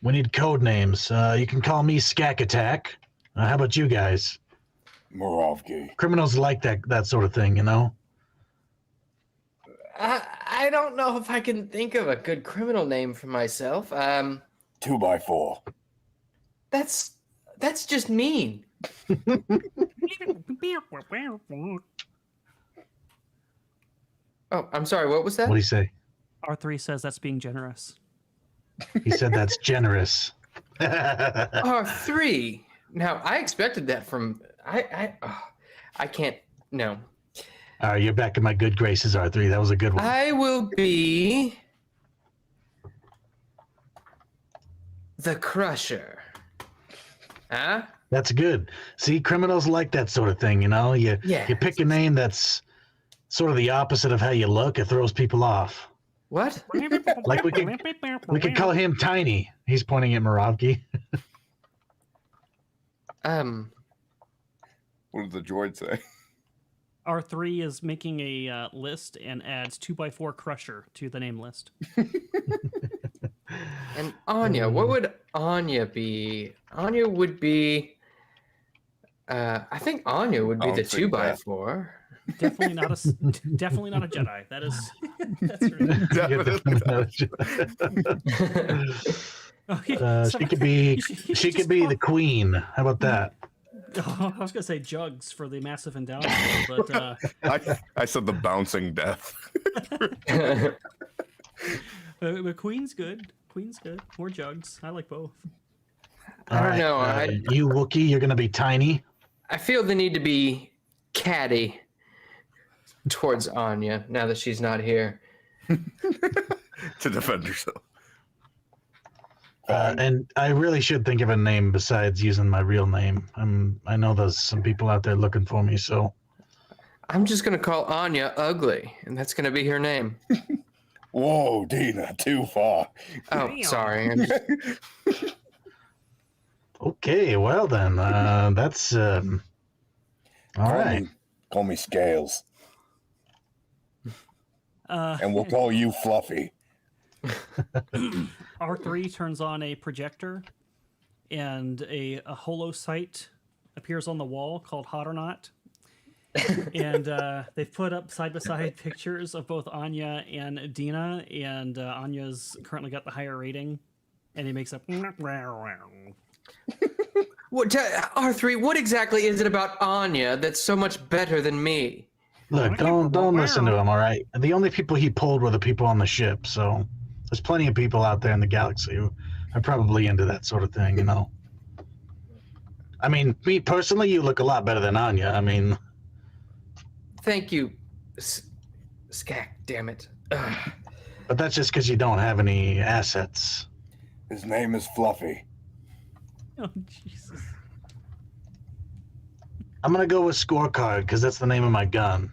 We need code names. You can call me Skack Attack. How about you guys? Moravki. Criminals like that sort of thing, you know? I don't know if I can think of a good criminal name for myself. 2x4. That's just mean. Oh, I'm sorry. What was that? What do you say? R3 says that's being generous. He said that's generous. R3. Now I expected that from I can't. No. All right, you're back in my good graces, R3. That was a good one. I will be the Crusher. Huh? That's good. See, criminals like that sort of thing, you know? You pick a name that's sort of the opposite of how you look. It throws people off. What? Like we could call him Tiny. He's pointing at Moravki. What did the droid say? R3 is making a list and adds 2x4 Crusher to the name list. And Anya, what would Anya be? Anya would be. I think Anya would be the 2x4. Definitely not a Jedi. That is. That's right. She could be the queen. How about that? Oh, I was gonna say Jugs for the massive endowment, but I said the bouncing death. but Queen's good. Queen's good. Or Jugs. I like both. I don't know. You Wookiee, you're gonna be Tiny. I feel the need to be catty towards Anya now that she's not here. To defend herself. And I really should think of a name besides using my real name. I know there's some people out there looking for me, so I'm just gonna call Anya Ugly, and that's gonna be her name. Whoa, Dina, too far. Oh, Damn. sorry. okay. Well then, that's all right. Call me Scales. And we'll call you Fluffy. R3 turns on a projector, and a holo site appears on the wall called Hot or Not. And they've put up side-by-side pictures of both Anya and Dina, and Anya's currently got the higher rating, and he makes up. What, R3, what exactly is it about Anya that's so much better than me? Look, don't listen to him, all right? The only people he pulled were the people on the ship, so there's plenty of people out there in the galaxy who are probably into that sort of thing, you know? I mean, me personally, you look a lot better than Anya. I mean... Thank you, Skak, damn it. Ugh. But that's just because you don't have any assets. His name is Fluffy. Oh, Jesus. I'm going to go with Scorecard because that's the name of my gun.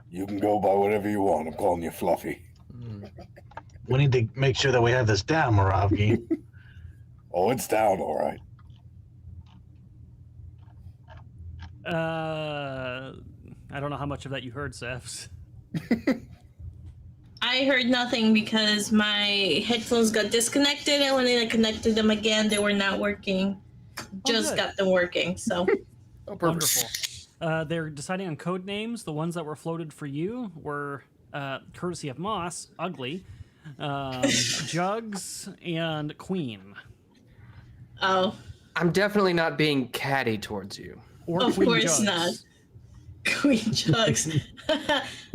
You can go by whatever you want. I'm calling you Fluffy. We need to make sure that we have this down, Moravgi. Oh, it's down, all right. I don't know how much of that you heard, Sefs. I heard nothing because my headphones got disconnected, and when I connected them again, they were not working. Just got them working, so. Wonderful. They're deciding on code names. The ones that were floated for you were, courtesy of Moss, Ugly, Jugs, and Queen. Oh. I'm definitely not being catty towards you. Or Of Queen course Jugs. not. Queen Jugs.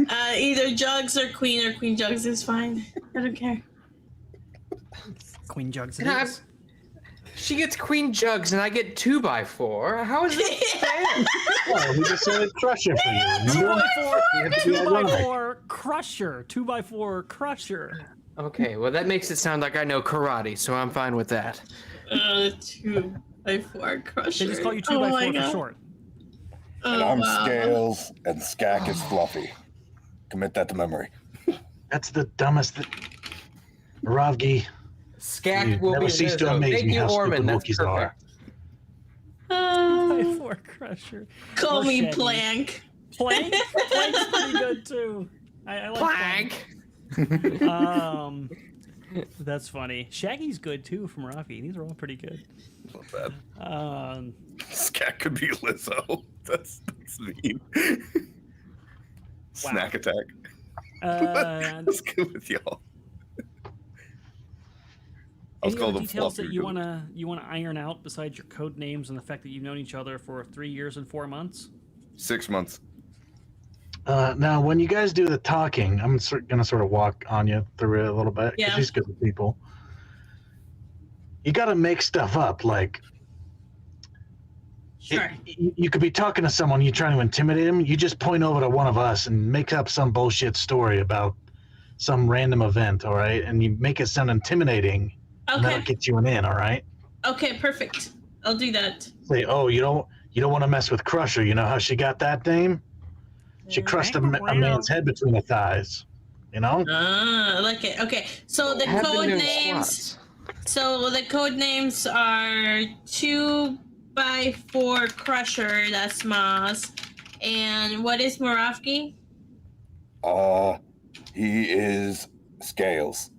Either Jugs or Queen Jugs is fine. I don't care. Queen Jugs it And is. She gets Queen Jugs and I get 2x4. How is this fair? Well, we just said Crusher for you. Remember? 2x4 Crusher. 2x4 Crusher. Okay, well that makes it sound like I know karate, so I'm fine with that. 2x4 Crusher. They just call you 2x4 for short. And Oh, I'm wow. Scales, and Skak is Fluffy. Commit that to memory. That's the dumbest thing. Moravgi, Skak you will never be cease to Lizzo. amaze Thank me you, how Orman. stupid That's Wookiees are. perfect. 2x4 Crusher. Call Or me Shaggy. Plank. Plank? Plank's pretty good too. I like Plank! That's funny. Shaggy's good too from Rafi. These are all pretty good. Not bad. Skak could be Lizzo. That's mean. Snack attack. Let's go with y'all. I was Any called other a details Fluffy. that you wanna iron out besides your code names and the fact that you've known each other for 3 years and 4 months? 6 months. Now, when you guys do the talking, I'm going to sort of walk Anya through it a little bit because Yeah. she's good with people. You got to make stuff up. Like, Sure. you could be talking to someone, you're trying to intimidate him. You just point over to one of us and make up some bullshit story about some random event, all right? And you make it sound intimidating, and that'll Okay. get you an in, all right? Okay, perfect. I'll do that. Say, oh, you don't want to mess with Crusher. You know how she got that name? She crushed a man's head between the thighs. You know? Ah, I like it. Okay, so the Have been code doing names. squats. So the code names are 2x4 Crusher. That's Moss. And what is Moravgi? He is Scales.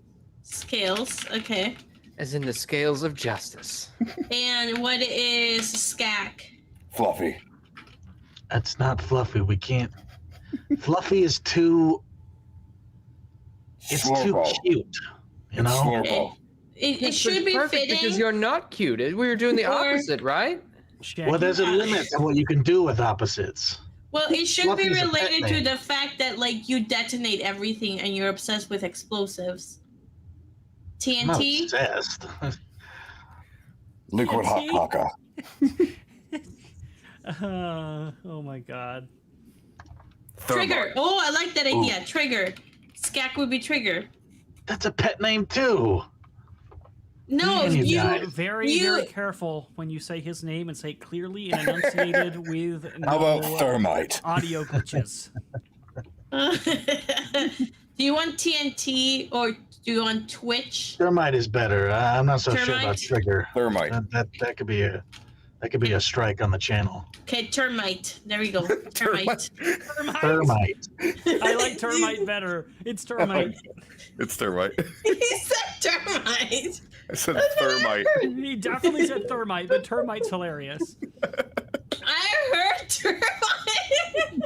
Scales. Okay. As in the scales of justice. And what is Skak? Fluffy. That's not Fluffy. We can't. Fluffy is too. It's too Slurpo. cute. You know? Slurpo. It should be perfect fitting. because you're not cute. We were doing the Or- opposite, right? Shaggy? Well, there's a limit to what you can do with opposites. Well, it should be Fluffy's a pet related to name. the fact that like you detonate everything and you're obsessed with explosives. I'm not TNT. obsessed. Liquid Hot Kaka. Oh my god. Trigger. Thermite. Oh, I like that idea. Trigger. Skak would be Trigger. That's a pet name too. No, Man, you you. guys. Very, very careful when you say his name and say it clearly and enunciated with How no about Thermite? audio glitches. Do you want TNT or do you want Twitch? Thermite is better. I'm not so sure about Termite? Trigger. Thermite. That could be a strike on the channel. Okay, Termite. There we go. Termite. Termite. Thermite. I like termite better. It's termite. It's Thermite. He said Termite. I said Thermite. He definitely said thermite, but termite's hilarious. I heard Termite.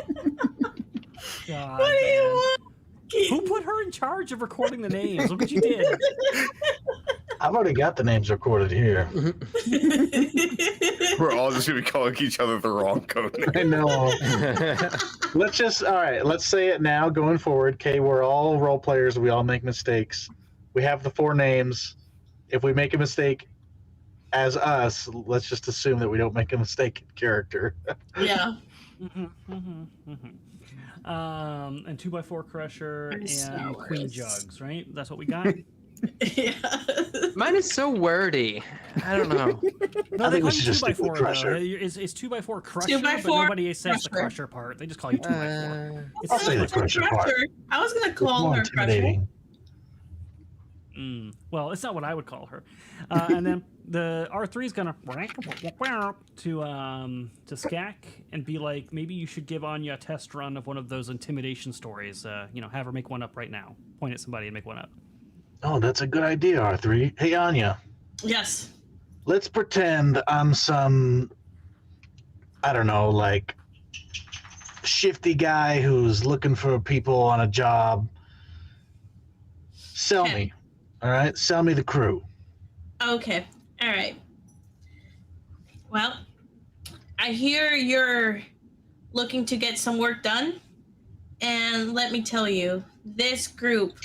God. What do you want? Who put her in charge of recording the names? Look what you did. I've already got the names recorded here. We're all just gonna be calling each other the wrong code name. I know. Let's say it now going forward. Okay, we're all role players. We all make mistakes. We have the 4 names. If we make a mistake as us, let's just assume that we don't make a mistake in character. Yeah. And 2x4 Crusher Star and Queen Wars. Jugs, right? That's what we got. Yeah. Mine is so wordy. I don't know. No, I they think we call you should just stick with 2x4 Crusher. though. It's 2x4 Crusher, 2x4 but nobody says the Crusher. Crusher part. They just call you 2x4. It's I'll say the Crusher. Crusher part. I was gonna It's call more her Crusher. intimidating. Well, it's not what I would call her. And then the R3 is gonna to Skak and be like, maybe you should give Anya a test run of one of those intimidation stories. Have her make one up right now. Point at somebody and make one up. Oh, that's a good idea, R3. Hey, Anya, Yes. let's pretend I'm some, I don't know, like, shifty guy who's looking for people on a job. Sell Okay. me. All right? Sell me the crew. Okay. All right. Well, I hear you're looking to get some work done. And let me tell you, this group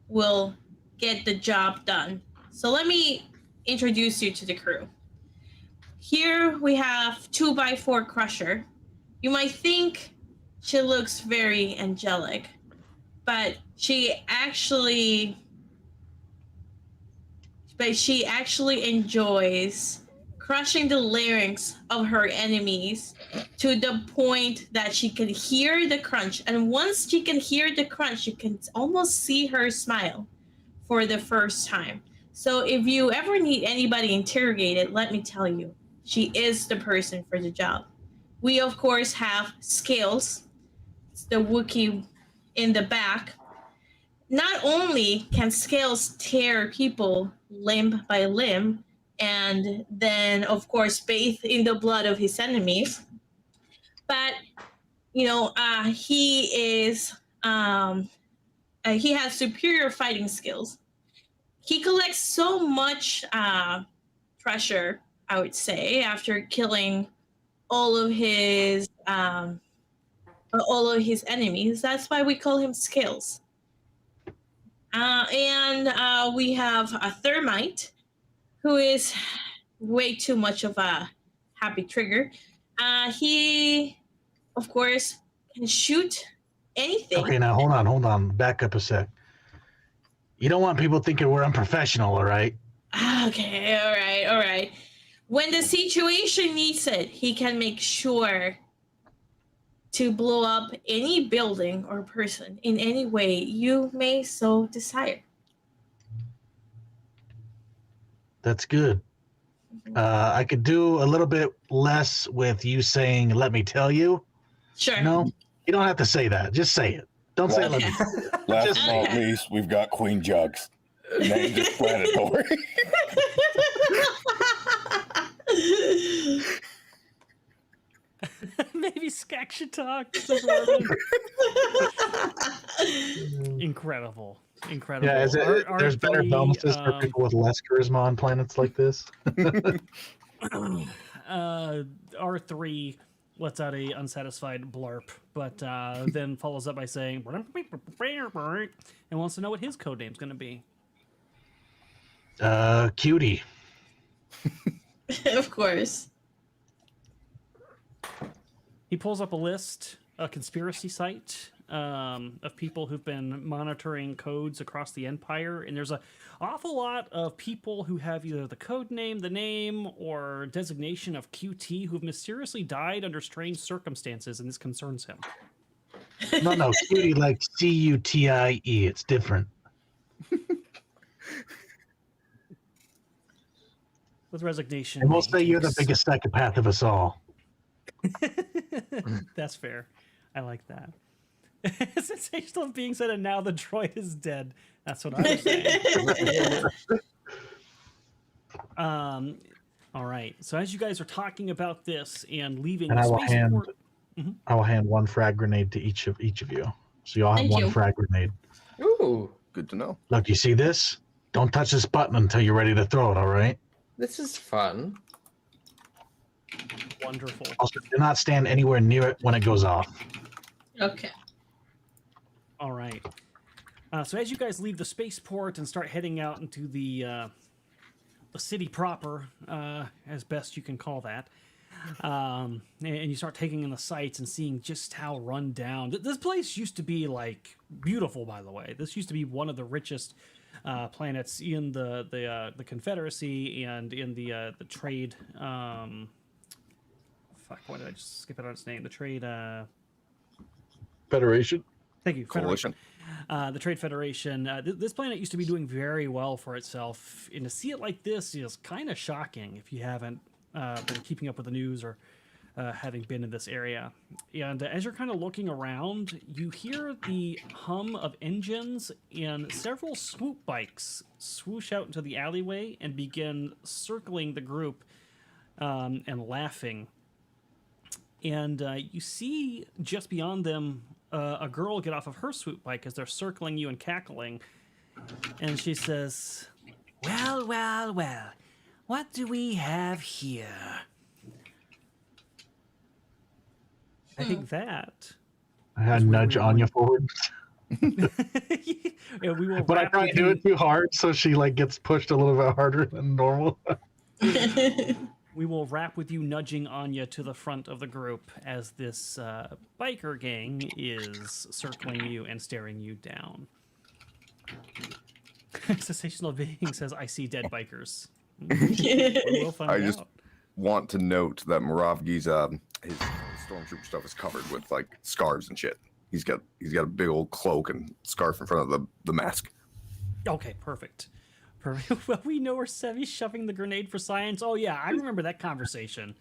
will get the job done. So let me introduce you to the crew. Here we have 2x4 Crusher. You might think she looks very angelic, but she actually enjoys crushing the larynx of her enemies to the point that she can hear the crunch. And once she can hear the crunch, you can almost see her smile for the first time. So if you ever need anybody interrogated, let me tell you, she is the person for the job. We, of course, have Scales, it's the Wookiee in the back. Not only can Scales tear people limb by limb, and then, of course, bathe in the blood of his enemies, but he has superior fighting skills. He collects so much treasure, I would say, after killing all of his enemies. That's why we call him Scales. And we have a Thermite, who is way too much of a happy trigger. He, of course, can shoot anything. Okay, now hold on. Back up a sec. You don't want people thinking we're unprofessional, all right? Okay, all right. When the situation needs it, he can make sure to blow up any building or person in any way you may so desire. That's good. I could do a little bit less with you saying, let me tell you. Sure. No, you don't have to say that. Just say it. Don't say let me tell you. Last but not Okay. least, we've got Queen Jugs. Named explanatory. Maybe Skak should talk. Says Warren. Incredible. Yeah, there's better bonuses for people with less charisma on planets like this. R3 lets out a unsatisfied blarp, but then follows up by saying, and wants to know what his code name's going to be. Cutie. Of course. He pulls up a list, a conspiracy site of people who've been monitoring codes across the Empire, and there's an awful lot of people who have either the code name, the name, or designation of QT who have mysteriously died under strange circumstances, and this concerns him. No, Cutie like Cutie. It's different. With resignation. And we'll say you're the biggest psychopath of us all. That's fair. I like that. Sensational being said, and now the droid is dead. That's what I was saying. All right. So as you guys are talking about this and leaving And I will space hand port, I will hand 1 frag grenade to each of you. So you all have Thank 1 you. frag grenade. Ooh, Good to know. Look, you see this? Don't touch this button until you're ready to throw it, all right? this is fun. Wonderful. Also, do not stand anywhere near it when it goes off. Okay. All right. So as you guys leave the spaceport and start heading out into the city proper, as best you can call that, and you start taking in the sights and seeing just how run down. This place used to be like beautiful, by the way. This used to be one of the richest planets in the Confederacy and in the trade. Fuck, why did I just skip it on its name? The trade. Federation. Thank you. Coalition. The Trade Federation. This planet used to be doing very well for itself, and to see it like this is kind of shocking if you haven't been keeping up with the news or having been in this area. And as you're kind of looking around, you hear the hum of engines, and several swoop bikes swoosh out into the alleyway and begin circling the group and laughing. And you see just beyond them a girl get off of her swoop bike as they're circling you and cackling. And she says, "Well, well, well, what do we have here?" I think that. I nudge Anya forward. Yeah, we will But I try to do it too hard, so she like gets pushed a little bit harder than normal. We will wrap with you nudging Anya to the front of the group as this biker gang is circling you and staring you down. Sensational Being says, "I see dead bikers." We'll find I just out. want to note that Moravgi's his stormtrooper stuff is covered with like scarves and shit. He's got a big old cloak and scarf in front of the mask. Okay, perfect. Well, we know where Sevi's shoving the grenade for science. Oh yeah, I remember that conversation.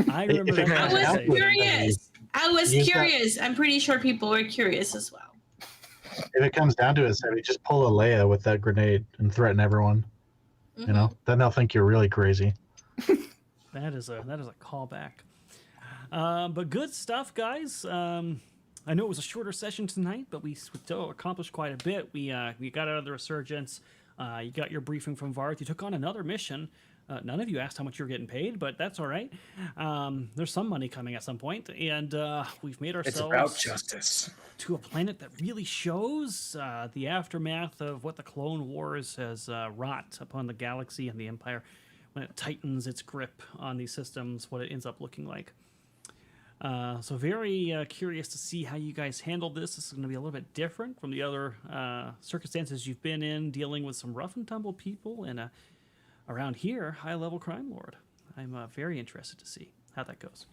I remember that I I was conversation. curious. I was Use that- curious. I'm pretty sure people were curious as well. If it comes down to it, Sammy, just pull a Leia with that grenade and threaten everyone. You know, then they'll think you're really crazy. That is a callback. But good stuff, guys. I know it was a shorter session tonight, but we still accomplished quite a bit. We got out of the Resurgence. You got your briefing from Varth. You took on another mission. None of you asked how much you're getting paid, but that's all right. There's some money coming at some point, and we've made ourselves It's about justice. to a planet that really shows the aftermath of what the Clone Wars has wrought upon the galaxy and the Empire when it tightens its grip on these systems, what it ends up looking like. So very curious to see how you guys handle this. This is going to be a little bit different from the other circumstances you've been in, dealing with some rough and tumble people and around here, high-level crime lord. I'm very interested to see how that goes.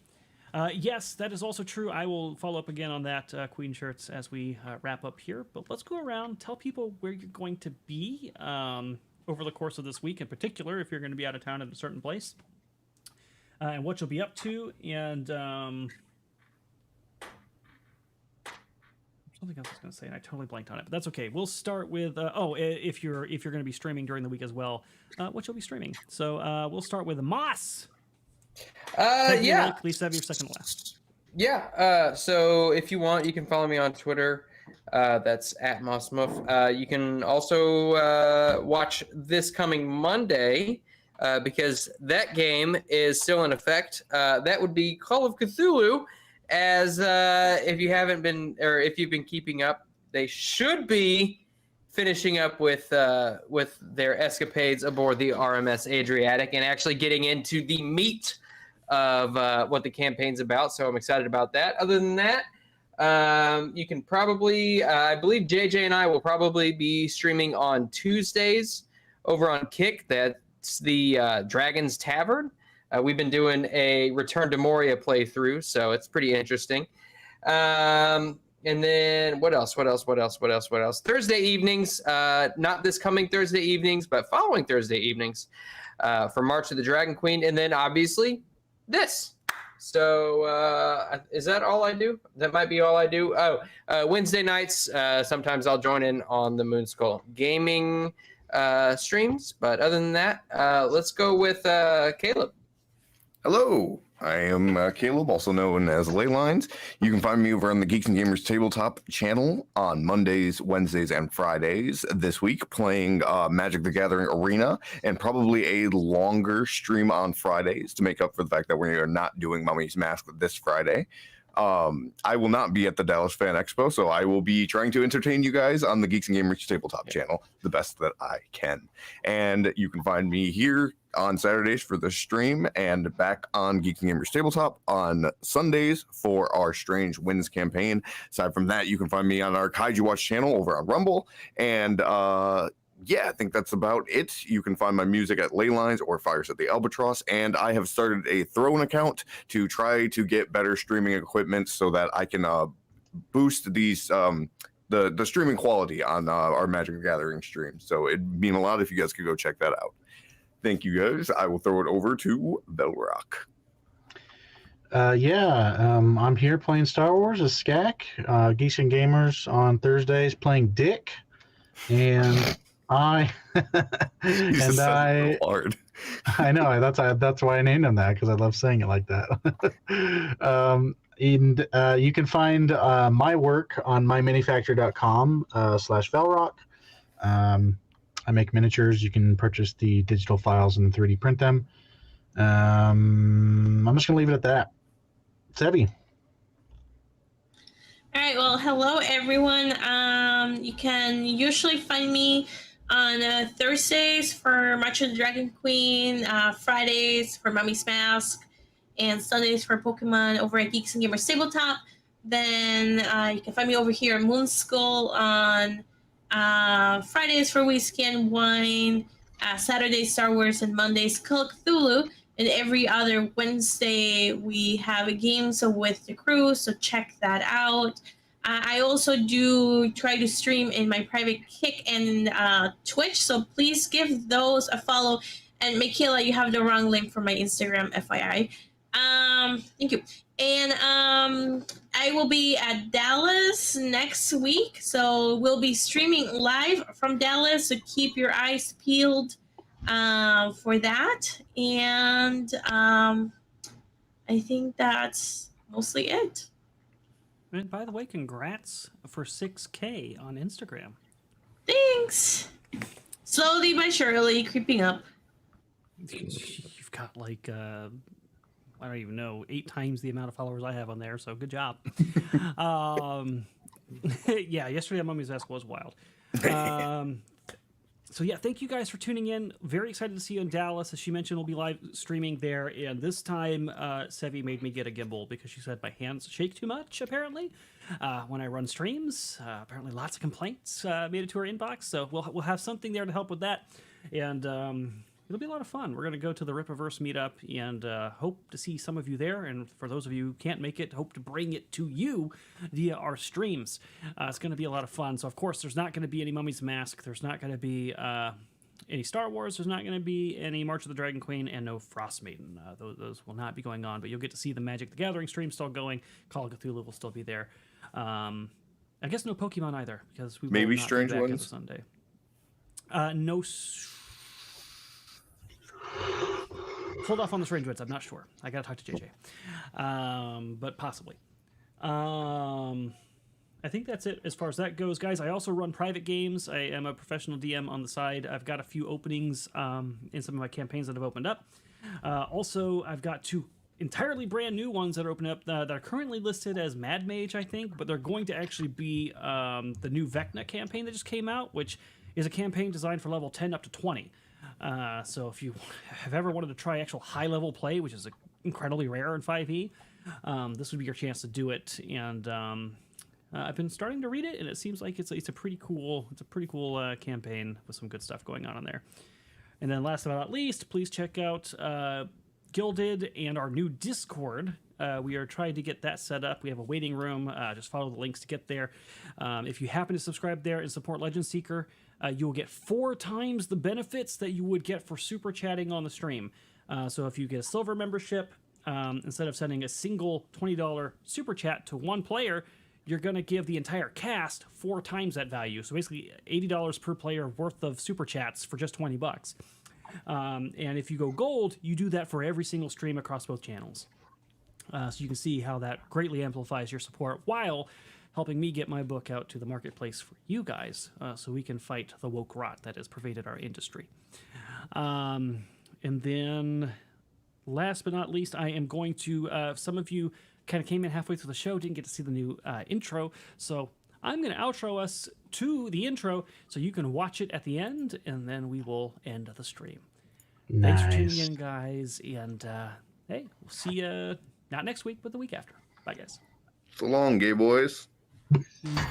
Yes, that is also true. I will follow up again on that, Queen Shirts, as we wrap up here. But let's go around, tell people where you're going to be over the course of this week, in particular, if you're going to be out of town at a certain place. And what you'll be up to, and something else I was going to say, and I totally blanked on it, but that's okay. We'll start with if you're going to be streaming during the week as well, what you'll be streaming. So we'll start with Moss. Yeah. Please have your second last. Yeah. So if you want, you can follow me on Twitter. That's at MossMuff. You can also watch this coming Monday. Because that game is still in effect. That would be Call of Cthulhu, as if you haven't been, or if you've been keeping up, they should be finishing up with their escapades aboard the RMS Adriatic and actually getting into the meat of what the campaign's about. So I'm excited about that. Other than that, you can probably, I believe JJ and I will probably be streaming on Tuesdays over on Kick. That's the Dragon's Tavern. We've been doing a Return to Moria playthrough, so it's pretty interesting. And then what else? Thursday evenings, not this coming Thursday evenings, but following Thursday evenings for March of the Dragon Queen. And then obviously this. So is that all I do? That might be all I do. Wednesday nights, sometimes I'll join in on the Moonskull gaming streams. But other than that, let's go with Caleb. Hello. I am Caleb, also known as Leylines. You can find me over on the Geeks and Gamers Tabletop channel on Mondays, Wednesdays, and Fridays this week, playing Magic the Gathering Arena, and probably a longer stream on Fridays to make up for the fact that we are not doing Mummy's Mask this Friday. I will not be at the Dallas Fan Expo, so I will be trying to entertain you guys on the Geeks and Gamers Tabletop channel the best that I can. And you can find me here on Saturdays for the stream and back on Geeks and Gamers Tabletop on Sundays for our Strange Winds campaign. Aside from that, you can find me on our Kaiju Watch channel over on Rumble. And yeah, I think that's about it. You can find my music at Leylines or Fires at the Albatross, and I have started a Throne account to try to get better streaming equipment so that I can boost these the streaming quality on our Magic the Gathering stream. So it'd mean a lot if you guys could go check that out. Thank you guys. I will throw it over to Belrock. I'm here playing Star Wars as Skak, Geeks and Gamers on Thursdays playing Dick, and I Jesus, so hard. I know that's why I named him that, because I love saying it like that. You can find my work on mymanufacturer.com/Velrock. I make miniatures. You can purchase the digital files and 3D print them. I'm just gonna leave it at that. Sebi. All right. Well, hello everyone. You can usually find me on Thursdays for March of the Dragon Queen, Fridays for Mummy's Mask, and Sundays for Pokemon over at Geeks and Gamers Tabletop. Then you can find me over here at Moonskull on Fridays for Whiskey and Wine, Saturdays Star Wars, and Mondays Call of Cthulhu. And every other Wednesday we have a game with the crew, so check that out. I also do try to stream in my private Kick and Twitch, so please give those a follow. And Michaela, you have the wrong link for my Instagram, FYI. Thank you. And I will be at Dallas next week, so we'll be streaming live from Dallas, so keep your eyes peeled for that. And I think that's mostly it. And by the way, congrats for 6K on Instagram. Thanks. Slowly but surely creeping up. You've got like I don't even know, 8 times the amount of followers I have on there, so good job. Yeah, yesterday on Mummy's Mask was wild. So yeah, thank you guys for tuning in. Very excited to see you in Dallas. As she mentioned, we'll be live streaming there. And this time, Sevi made me get a gimbal because she said my hands shake too much, apparently, when I run streams. Apparently lots of complaints made it to her inbox. So we'll have something there to help with that. And it'll be a lot of fun. We're going to go to the Rippaverse meetup and hope to see some of you there. And for those of you who can't make it, hope to bring it to you via our streams. It's going to be a lot of fun. So, of course, there's not going to be any Mummy's Mask. There's not going to be any Star Wars. There's not going to be any March of the Dragon Queen, and no Frost Maiden. Those will not be going on. But you'll get to see the Magic the Gathering stream still going. Call of Cthulhu will still be there. I guess no Pokemon either, because we will maybe not Strange be back Ones Sunday. No. Hold off on the Strange Woods. I'm not sure. I gotta talk to JJ, but possibly. I think that's it as far as that goes, guys. I also run private games. I am a professional DM on the side. I've got a few openings in some of my campaigns that have opened up. Also, I've got 2 entirely brand new ones that are opening up that are currently listed as Mad Mage, I think, but they're going to actually be the new Vecna campaign that just came out, which is a campaign designed for level 10 up to 20. So if you have ever wanted to try actual high-level play, which is incredibly rare in 5e, this would be your chance to do it. And I've been starting to read it, and it seems like it's a pretty cool campaign with some good stuff going on in there. And then last but not least, please check out Gilded and our new Discord. We are trying to get that set up. We have a waiting room. Just follow the links to get there. If you happen to subscribe there and support Legend Seeker, you will get 4 times the benefits that you would get for super chatting on the stream. So if you get a silver membership, instead of sending a single $20 super chat to one player, you're going to give the entire cast 4 times that value. So basically $80 per player worth of super chats for just $20. And if you go gold, you do that for every single stream across both channels. So you can see how that greatly amplifies your support while helping me get my book out to the marketplace for you guys, so we can fight the woke rot that has pervaded our industry. And then, last but not least, I am going to, some of you kind of came in halfway through the show, didn't get to see the new intro, so I'm going to outro us to the intro so you can watch it at the end, and then we will end the stream. Nice. Thanks for tuning in, guys, and hey, we'll see you not next week, but the week after. Bye, guys. So long, gay boys. Mm.